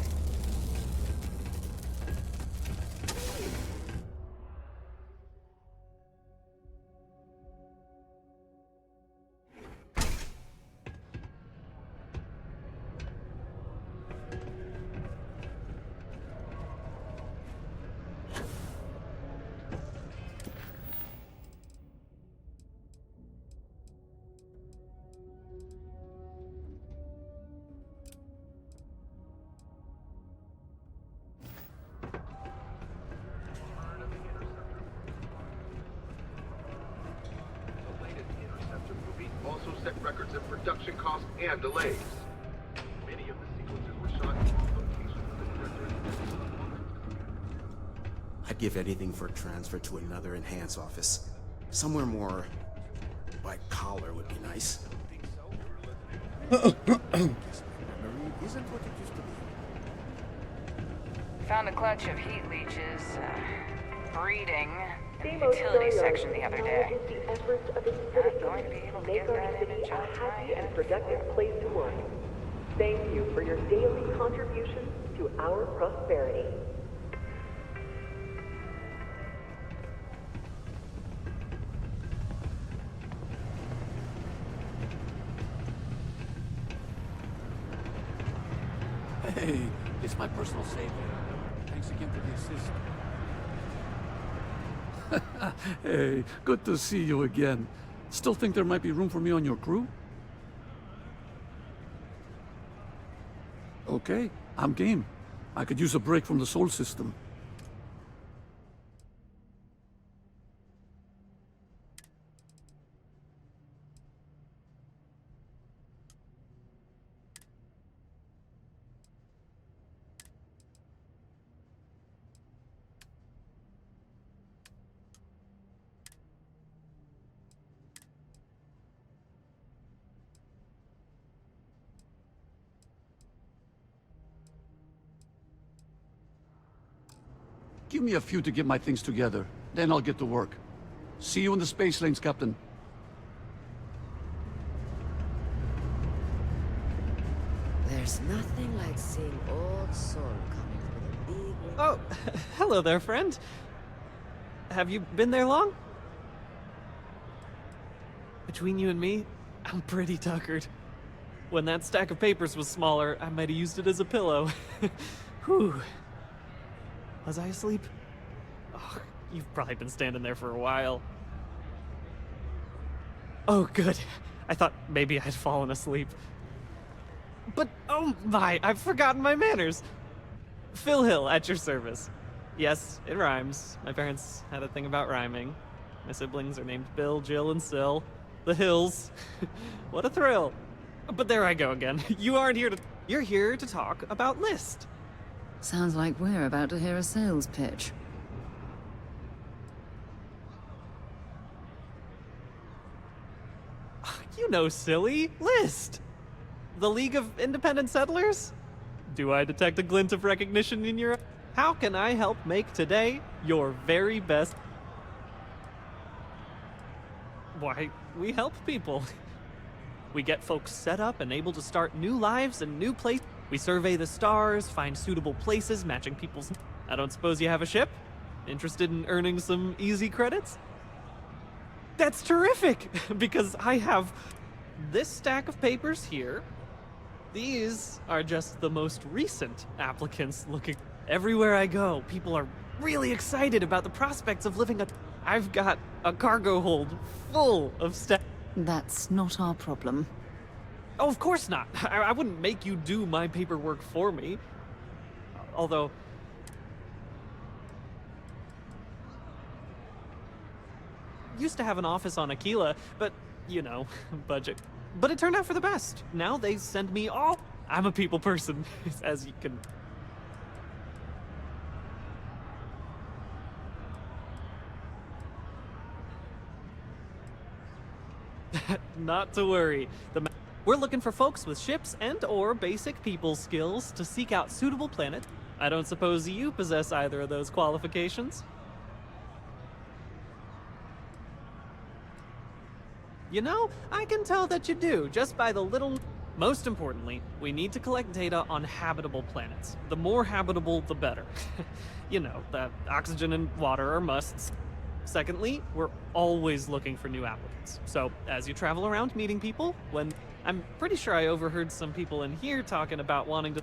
Also set records of production costs and delays. Many of the sequences were shot in locations the director. I'd give anything for a transfer to another enhance office. Somewhere more white collar would be nice. Memory isn't what it used to be. Found a clutch of heat leeches, breeding in the utility section the other day. Not going to be able to get that image on my end. Productive place to work. Thank you for your daily contributions to our prosperity. Hey, it's my personal savior. Thanks again for the assist. Hey, good to see you again. Still think there might be room for me on your crew? Okay, I'm game. I could use a break from the Sol system. Give me a few to get my things together. Then I'll get to work. See you in the space lanes, Captain. There's nothing like seeing old Sol coming through the big... Oh, hello there, friend. Have you been there long? Between you and me, I'm pretty tuckered. When that stack of papers was smaller, I might have used it as a pillow. Whew. Was I asleep? Oh, you've probably been standing there for a while. Oh, good. I thought maybe I'd fallen asleep. But, oh my, I've forgotten my manners. Phil Hill, at your service. Yes, it rhymes. My parents had a thing about rhyming. My siblings are named Bill, Jill, and Sil. The Hills. What a thrill. But there I go again. You're here to talk about List. Sounds like we're about to hear a sales pitch. You know, silly. List. The League of Independent Settlers? Do I detect a glint of recognition in your... How can I help make today your very best? Why, we help people. We get folks set up and able to start new lives and new places. We survey the stars, find suitable places matching people's... I don't suppose you have a ship? Interested in earning some easy credits? That's terrific, because I have this stack of papers here. These are just the most recent applicants looking. Everywhere I go, people are really excited about the prospects of living a... I've got a cargo hold full of stuff. That's not our problem. Oh, of course not. I wouldn't make you do my paperwork for me. Although... Used to have an office on Aquila, but, you know, budget. But it turned out for the best. Now they send me all... I'm a people person, as you can... Not to worry. We're looking for folks with ships and/or basic people skills to seek out suitable planets. I don't suppose you possess either of those qualifications? You know, I can tell that you do, just by the little... Most importantly, we need to collect data on habitable planets. The more habitable, the better. You know, the oxygen and water are musts. Secondly, we're always looking for new applicants. So, as you travel around meeting people, when... I'm pretty sure I overheard some people in here talking about wanting to...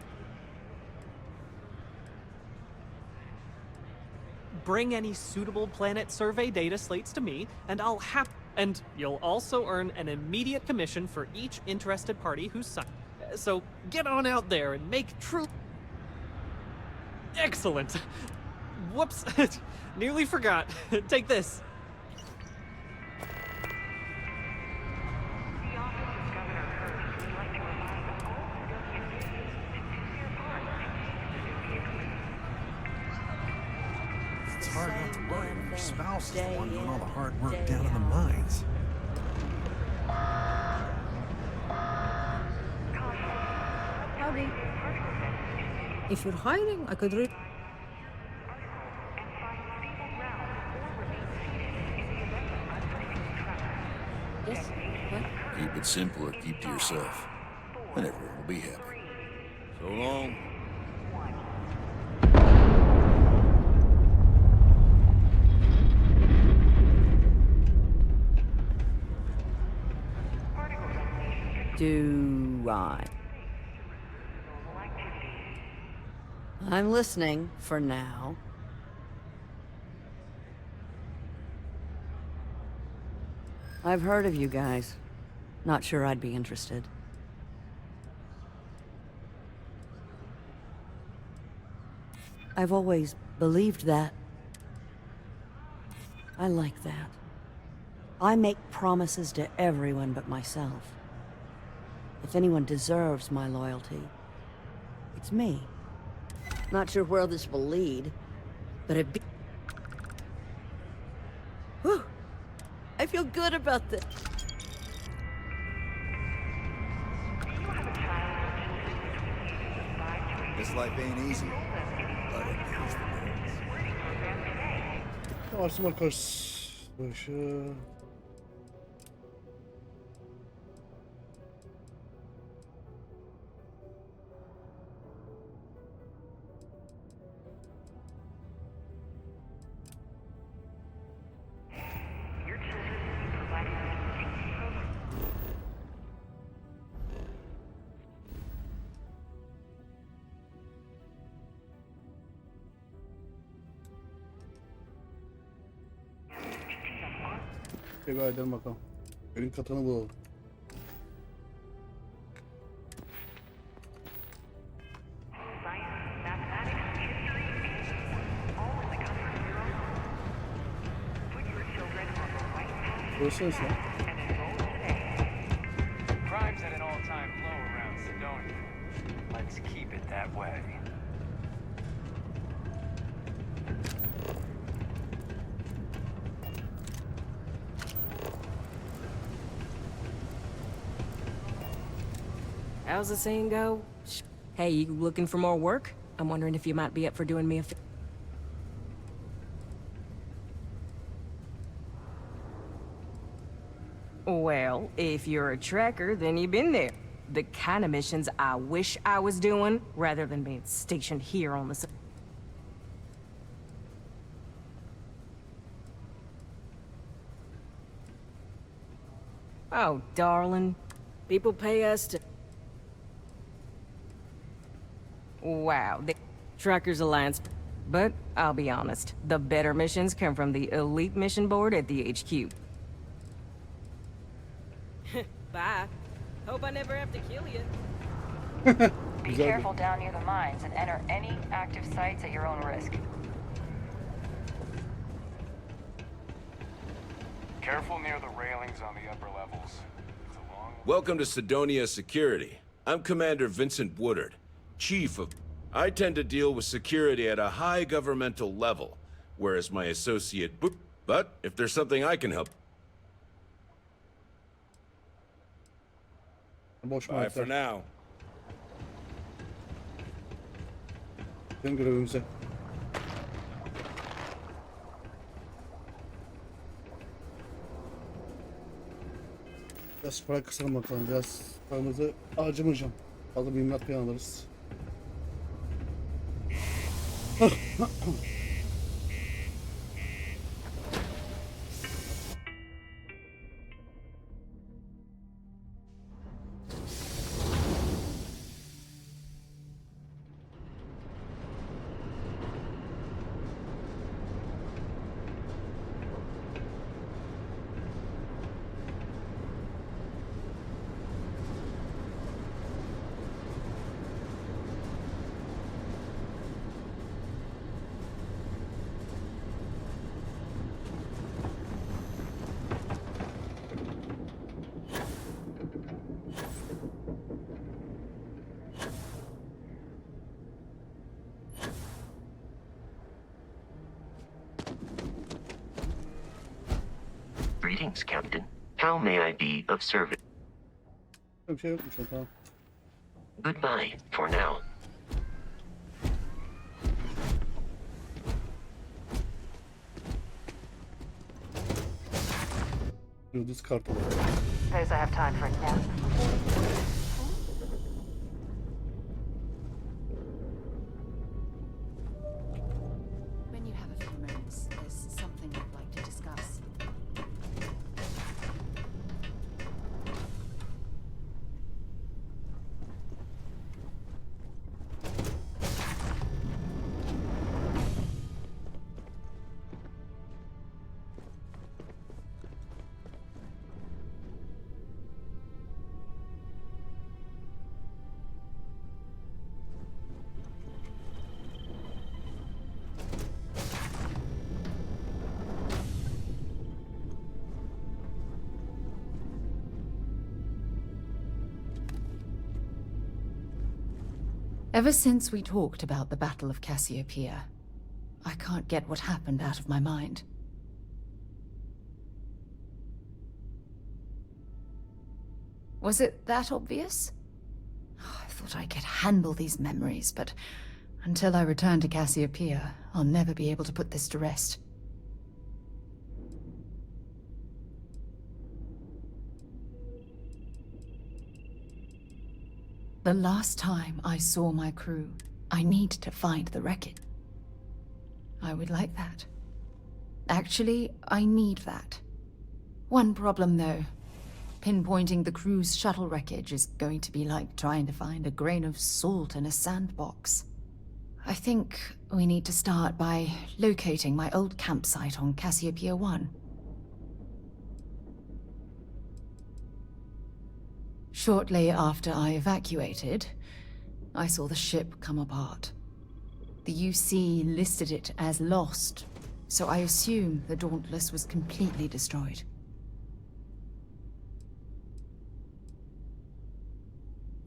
Bring any suitable planet survey data slates to me, and I'll and you'll also earn an immediate commission for each interested party who's signed. So, get on out there and make true... Excellent! Whoops! Nearly forgot. Take this. It's hard not to worry when your spouse is the one doing all the hard work down in the mines. Howdy. If you're hiring, I could read. Yes? What? Keep it simple or keep to yourself, and everyone will be happy. So long. Do I? I'm listening for now. I've heard of you guys. Not sure I'd be interested. I've always believed that. I like that. I make promises to everyone but myself. If anyone deserves my loyalty, it's me. Not sure where this will lead, but it'd be... Whew! I feel good about this. This life ain't easy, but it pays the bills. Açtım arkadaş. Başı. Tekrar edelim bakalım. Ölüm katını bulalım. Burası neresi lan? Crime's at an all-time low around Sidonia. Let's keep it that way. How's the saying go? Hey, you looking for more work? I'm wondering if you might be up for doing me a favor. Well, if you're a tracker, then you've been there. The kind of missions I wish I was doing, rather than being stationed here on the... Oh, darling. People pay us to... Wow, the Trackers Alliance. But I'll be honest, the better missions come from the elite mission board at the HQ. Bye. Hope I never have to kill you. Be careful down near the mines and enter any active sites at your own risk. Careful near the railings on the upper levels. It's a long... Welcome to Sidonia Security. I'm Commander Vincent Woodard, Chief of... I tend to deal with security at a high governmental level, whereas my associate... But if there's something I can help... Bye for now. Benim görevimize. Biraz para kısalım bakalım. Biraz paramızı harcamayacağım. Fazla mühimmat falan alırız. Greetings, Captain. How may I be of service? Bir şey yokmuş tamam. Goodbye for now. Yıldız kartı. Suppose I have time for a nap. Ever since we talked about the Battle of Cassiopeia, I can't get what happened out of my mind. Was it that obvious? Oh, I thought I could handle these memories, but until I return to Cassiopeia, I'll never be able to put this to rest. The last time I saw my crew, I need to find the wreckage. I would like that. Actually, I need that. One problem, though. Pinpointing the crew's shuttle wreckage is going to be like trying to find a grain of salt in a sandbox. I think we need to start by locating my old campsite on Cassiopeia 1. Shortly after I evacuated, I saw the ship come apart. The UC listed it as lost, so I assume the Dauntless was completely destroyed.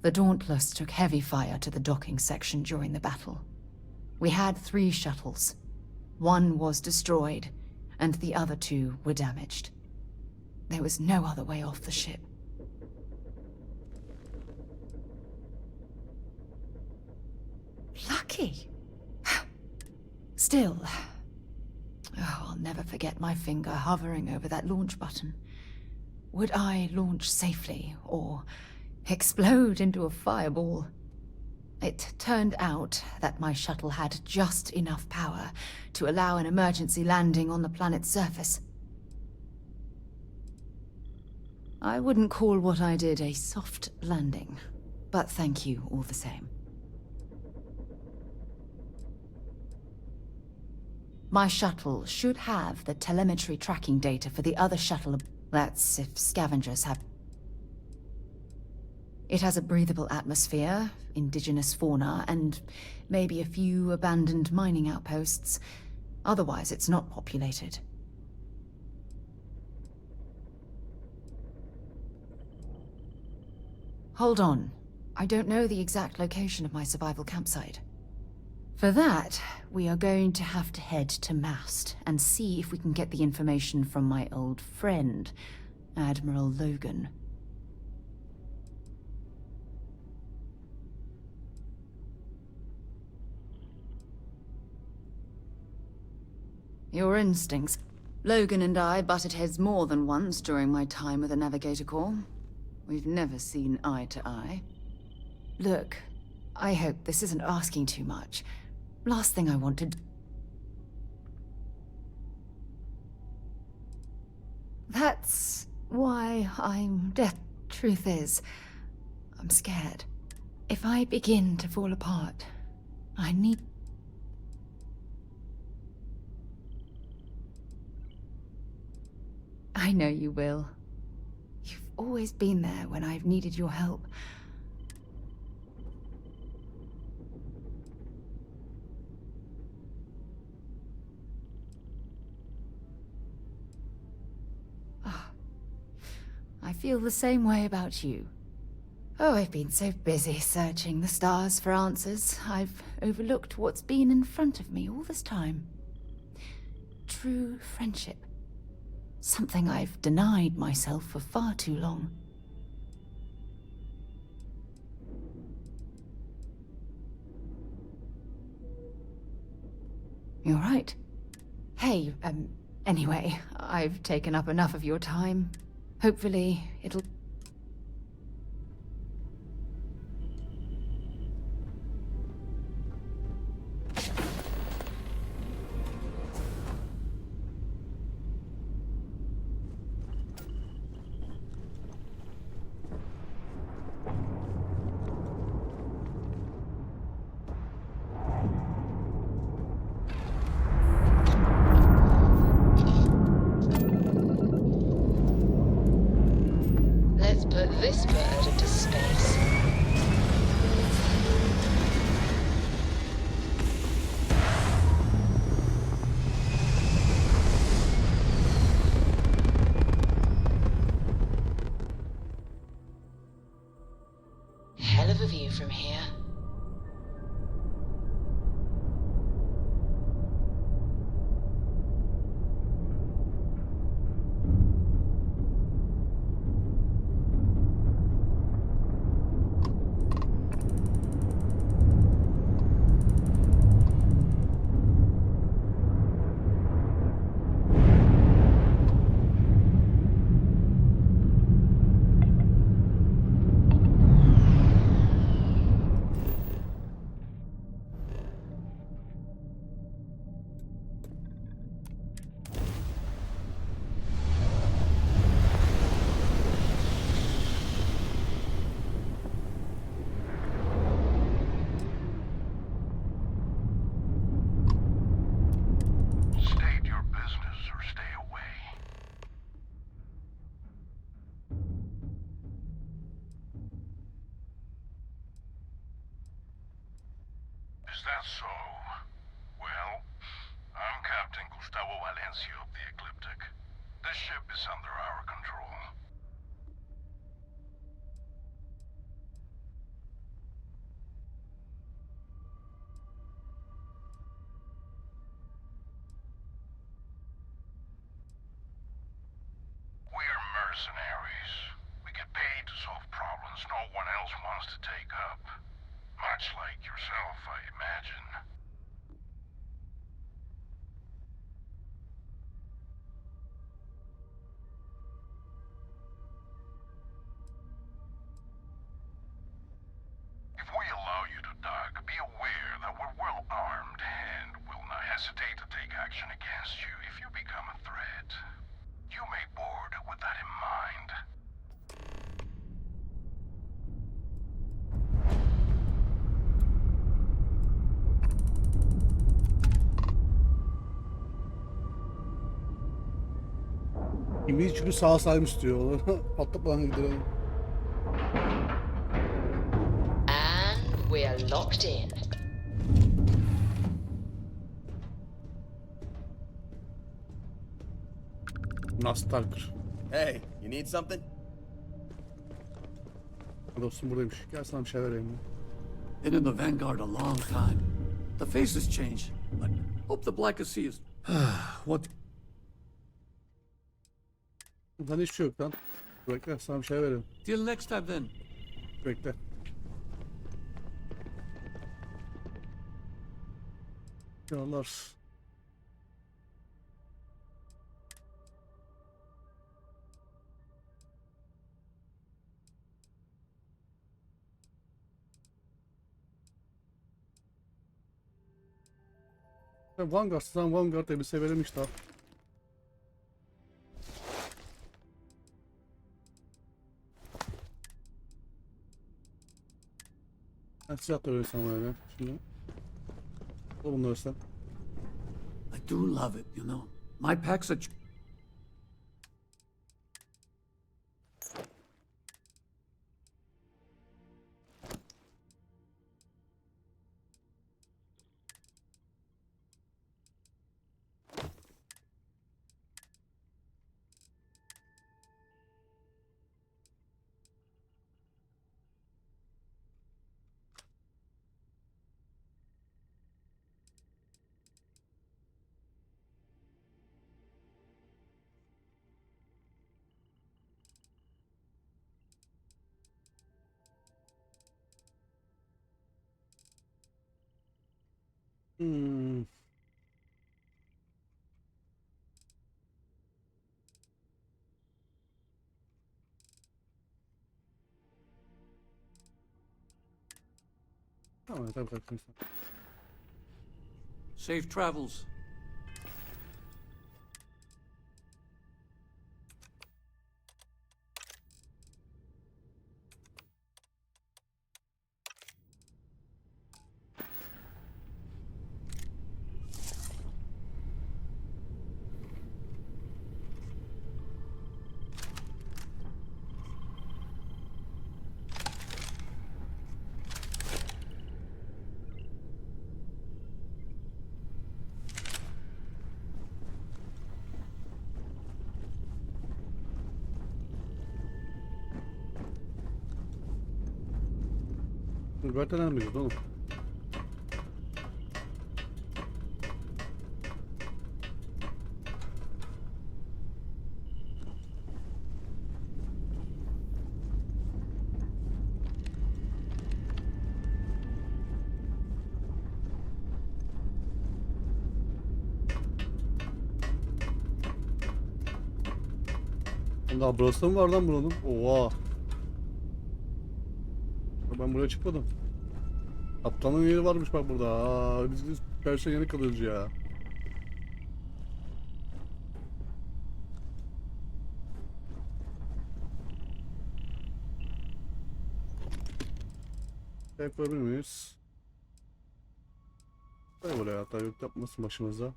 The Dauntless took heavy fire to the docking section during the battle. We had 3 shuttles. 1 was destroyed, and the other 2 were damaged. There was no other way off the ship. Lucky. Still, I'll never forget my finger hovering over that launch button. Would I launch safely, or explode into a fireball? It turned out that my shuttle had just enough power to allow an emergency landing on the planet's surface. I wouldn't call what I did a soft landing, but thank you all the same. My shuttle should have the telemetry tracking data for the other shuttle. That's if scavengers have... It has a breathable atmosphere, indigenous fauna, and maybe a few abandoned mining outposts. Otherwise, it's not populated. Hold on. I don't know the exact location of my survival campsite. For that, we are going to have to head to Mast and see if we can get the information from my old friend, Admiral Logan. Your instincts. Logan and I butted heads more than once during my time with the Navigator Corps. We've never seen eye to eye. Look, I hope this isn't asking too much. Last thing I wanted... That's why I'm deaf. Truth is, I'm scared. If I begin to fall apart, I need... I know you will. You've always been there when I've needed your help. I feel the same way about you. Oh, I've been so busy searching the stars for answers, I've overlooked what's been in front of me all this time. True friendship. Something I've denied myself for far too long. You're right. Hey, anyway, I've taken up enough of your time. Hopefully, it'll... that so? Well, I'm Captain Gustavo Valencia of the Ecliptic. This ship is under our control. We're mercenaries. We get paid to solve problems no one else wants to take up. Much like yourself, I imagine. If we allow you to dock, be aware that we're well armed and will not hesitate to take action against you if you become a threat. You may board with that in mind. İngiliz çünkü sağ salim istiyor. Patlatmadan gidelim. And we're locked in. Nastalker. Hey, you need something? Dostum buradaymış. Gel sana bir şey vereyim. Been in the Vanguard a long time. The faces change, but hope the Black Sea is... What? Burada hiçbir şey yok lan. Bekle sana bir şey vereyim. Till next time then. Bekle. Yollar. Vanguard'dan Vanguard diye bir severim işte. Ben silah da öylesem öyle. Şimdi. Al bunları sen. I do love it, you know. My pack's a... Hmm. Tamam, tabii kalktım. Safe travels. Zaten almayacağız oğlum. Daha burası mı var lan buranın? Oha. Ben buraya çıkmadım. Kaptanın yeri varmış bak burada. Biz her şey yeni kalıyoruz ya. Yapabilir miyiz? Böyle buraya hatta yok yapmasın başımıza.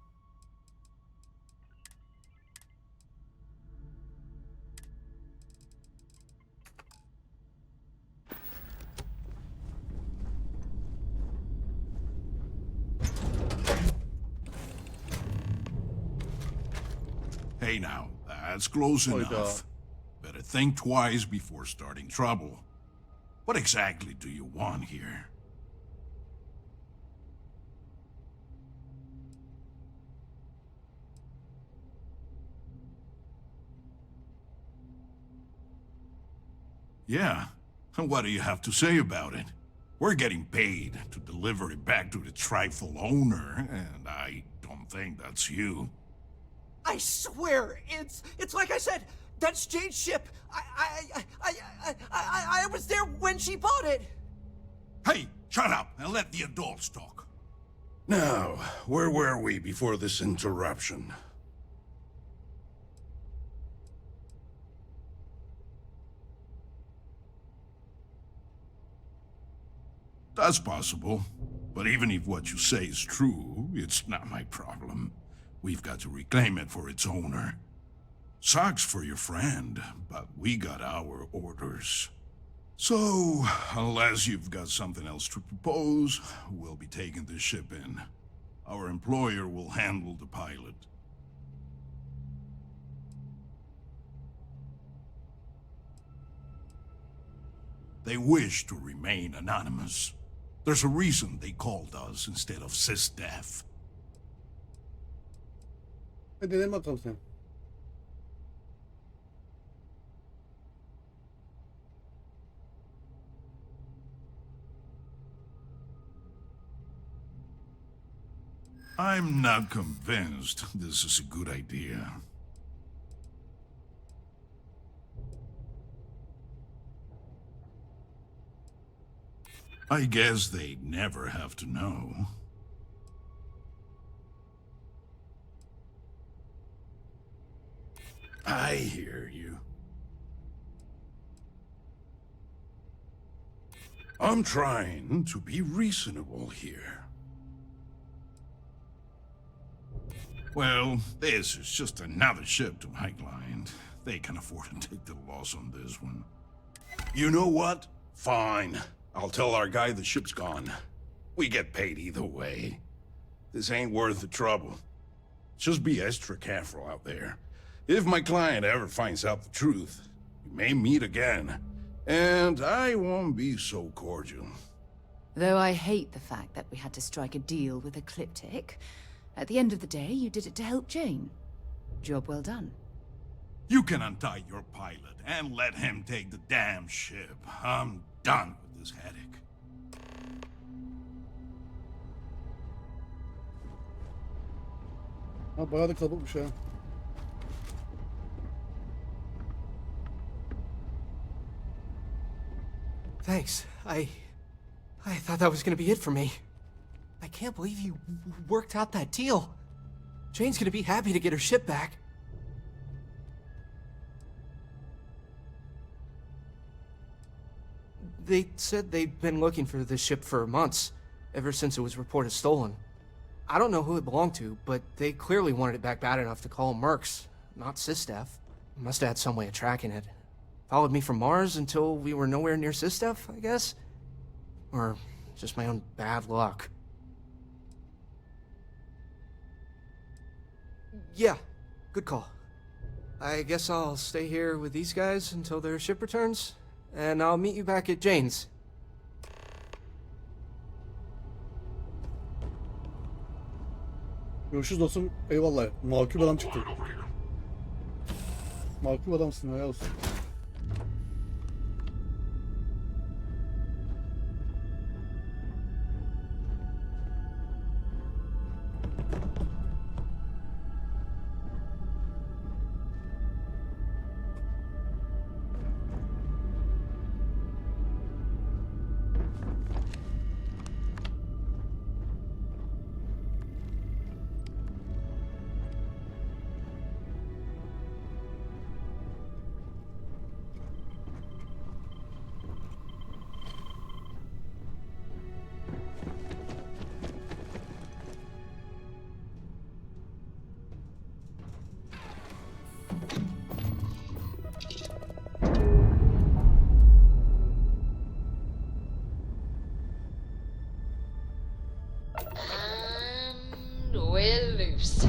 Hey now, that's close enough. Better think twice before starting trouble. What exactly do you want here? Yeah, and what do you have to say about it? We're getting paid to deliver it back to the trifle owner, and I don't think that's you. I swear, it's like I said, that's Jade's ship. I was there when she bought it. Hey, shut up and let the adults talk. Now, where were we before this interruption? That's possible. But even if what you say is true, it's not my problem. We've got to reclaim it for its owner. Sucks for your friend, but we got our orders. So, unless you've got something else to propose, we'll be taking this ship in. Our employer will handle the pilot. They wish to remain anonymous. There's a reason they called us instead of SysDef. Hadi denelim bakalım sen. I'm not convinced this is a good idea. I guess they never have to know. I hear you. I'm trying to be reasonable here. Well, this is just another ship to Highline. They can afford to take the loss on this one. You know what? Fine. I'll tell our guy the ship's gone. We get paid either way. This ain't worth the trouble. Just be extra careful out there. If my client ever finds out the truth, we may meet again. And I won't be so cordial. Though I hate the fact that we had to strike a deal with Ecliptic, at the end of the day, you did it to help Jane. Job well done. You can untie your pilot and let him take the damn ship. I'm done with this headache. Ha, bayağı da kalabalıkmış ha. Thanks. I thought that was gonna be it for me. I can't believe you worked out that deal. Jane's gonna be happy to get her ship back. They said they'd been looking for this ship for months, ever since it was reported stolen. I don't know who it belonged to, but they clearly wanted it back bad enough to call Mercs, not SysDef. Must have had some way of tracking it. Followed me from Mars until we were nowhere near SysDef, I guess? Or just my own bad luck. Yeah, good call. I guess I'll stay here with these guys until their ship returns, and I'll meet you back at Jane's. Görüşürüz dostum. Eyvallah. Mahkum adam çıktı. Mahkum adamsın ya olsun. We're loose.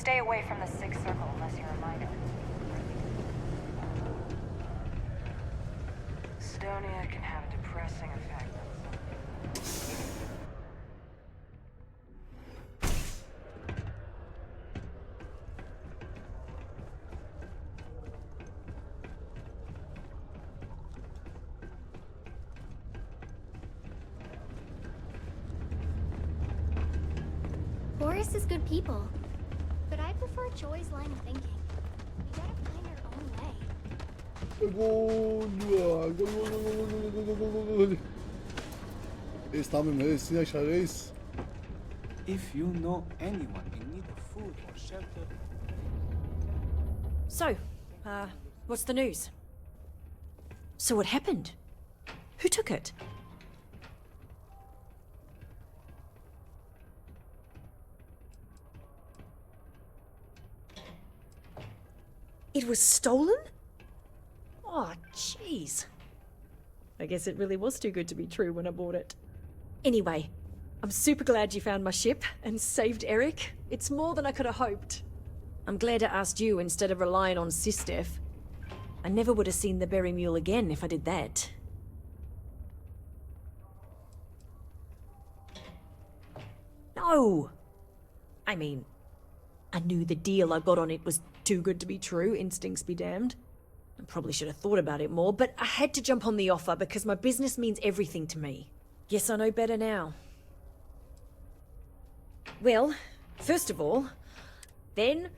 Stay away from the sixth circle unless you're a minor. Sidonia can have a depressing effect on some people. Boris is good people, but I prefer Joy's line of thinking. You gotta find your own way. Gol! Gol! Reis tam önündesin aşağı reis. If you know anyone in need of food or shelter. So, what's the news? So what happened? Who took it? It was stolen? Oh, jeez. I guess it really was too good to be true when I bought it. Anyway, I'm super glad you found my ship and saved Eric. It's more than I could have hoped. I'm glad I asked you instead of relying on Sistef. I never would have seen the Berry Mule again if I did that. No! I mean, I knew the deal I got on it was too good to be true, instincts be damned. I probably should have thought about it more, but I had to jump on the offer because my business means everything to me. Guess I know better now. Well, first of all, then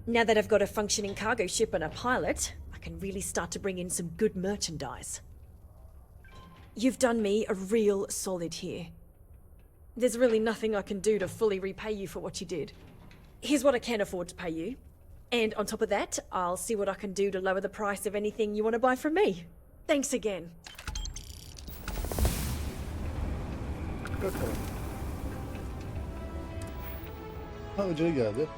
now that I've got a functioning cargo ship and a pilot, I can really start to bring in some good merchandise. You've done me a real solid here. There's really nothing I can do to fully repay you for what you did. Here's what I can afford to pay you. And on top of that, I'll see what I can do to lower the price of anything you want to buy from me. Thanks again. Bakalım. Ha öceli geldi.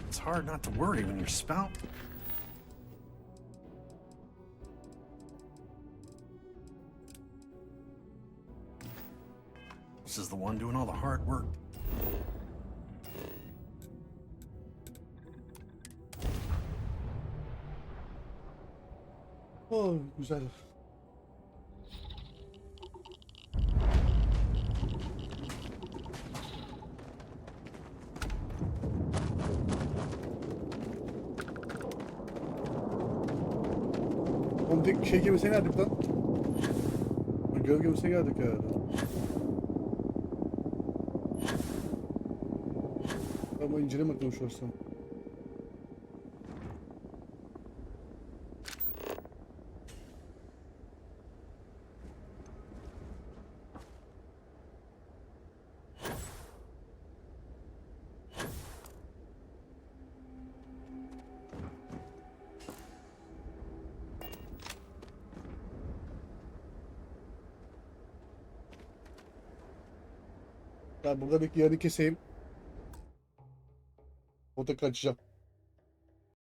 It's hard not to worry when your spout... This is the one doing all the hard work. Oh, güzel. Oğlum tek şey gemisine geldik lan. Göl gemisine geldik herhalde. Ama inceleme bakalım şurası. Ben buradaki yarını keseyim. O da kaçacağım.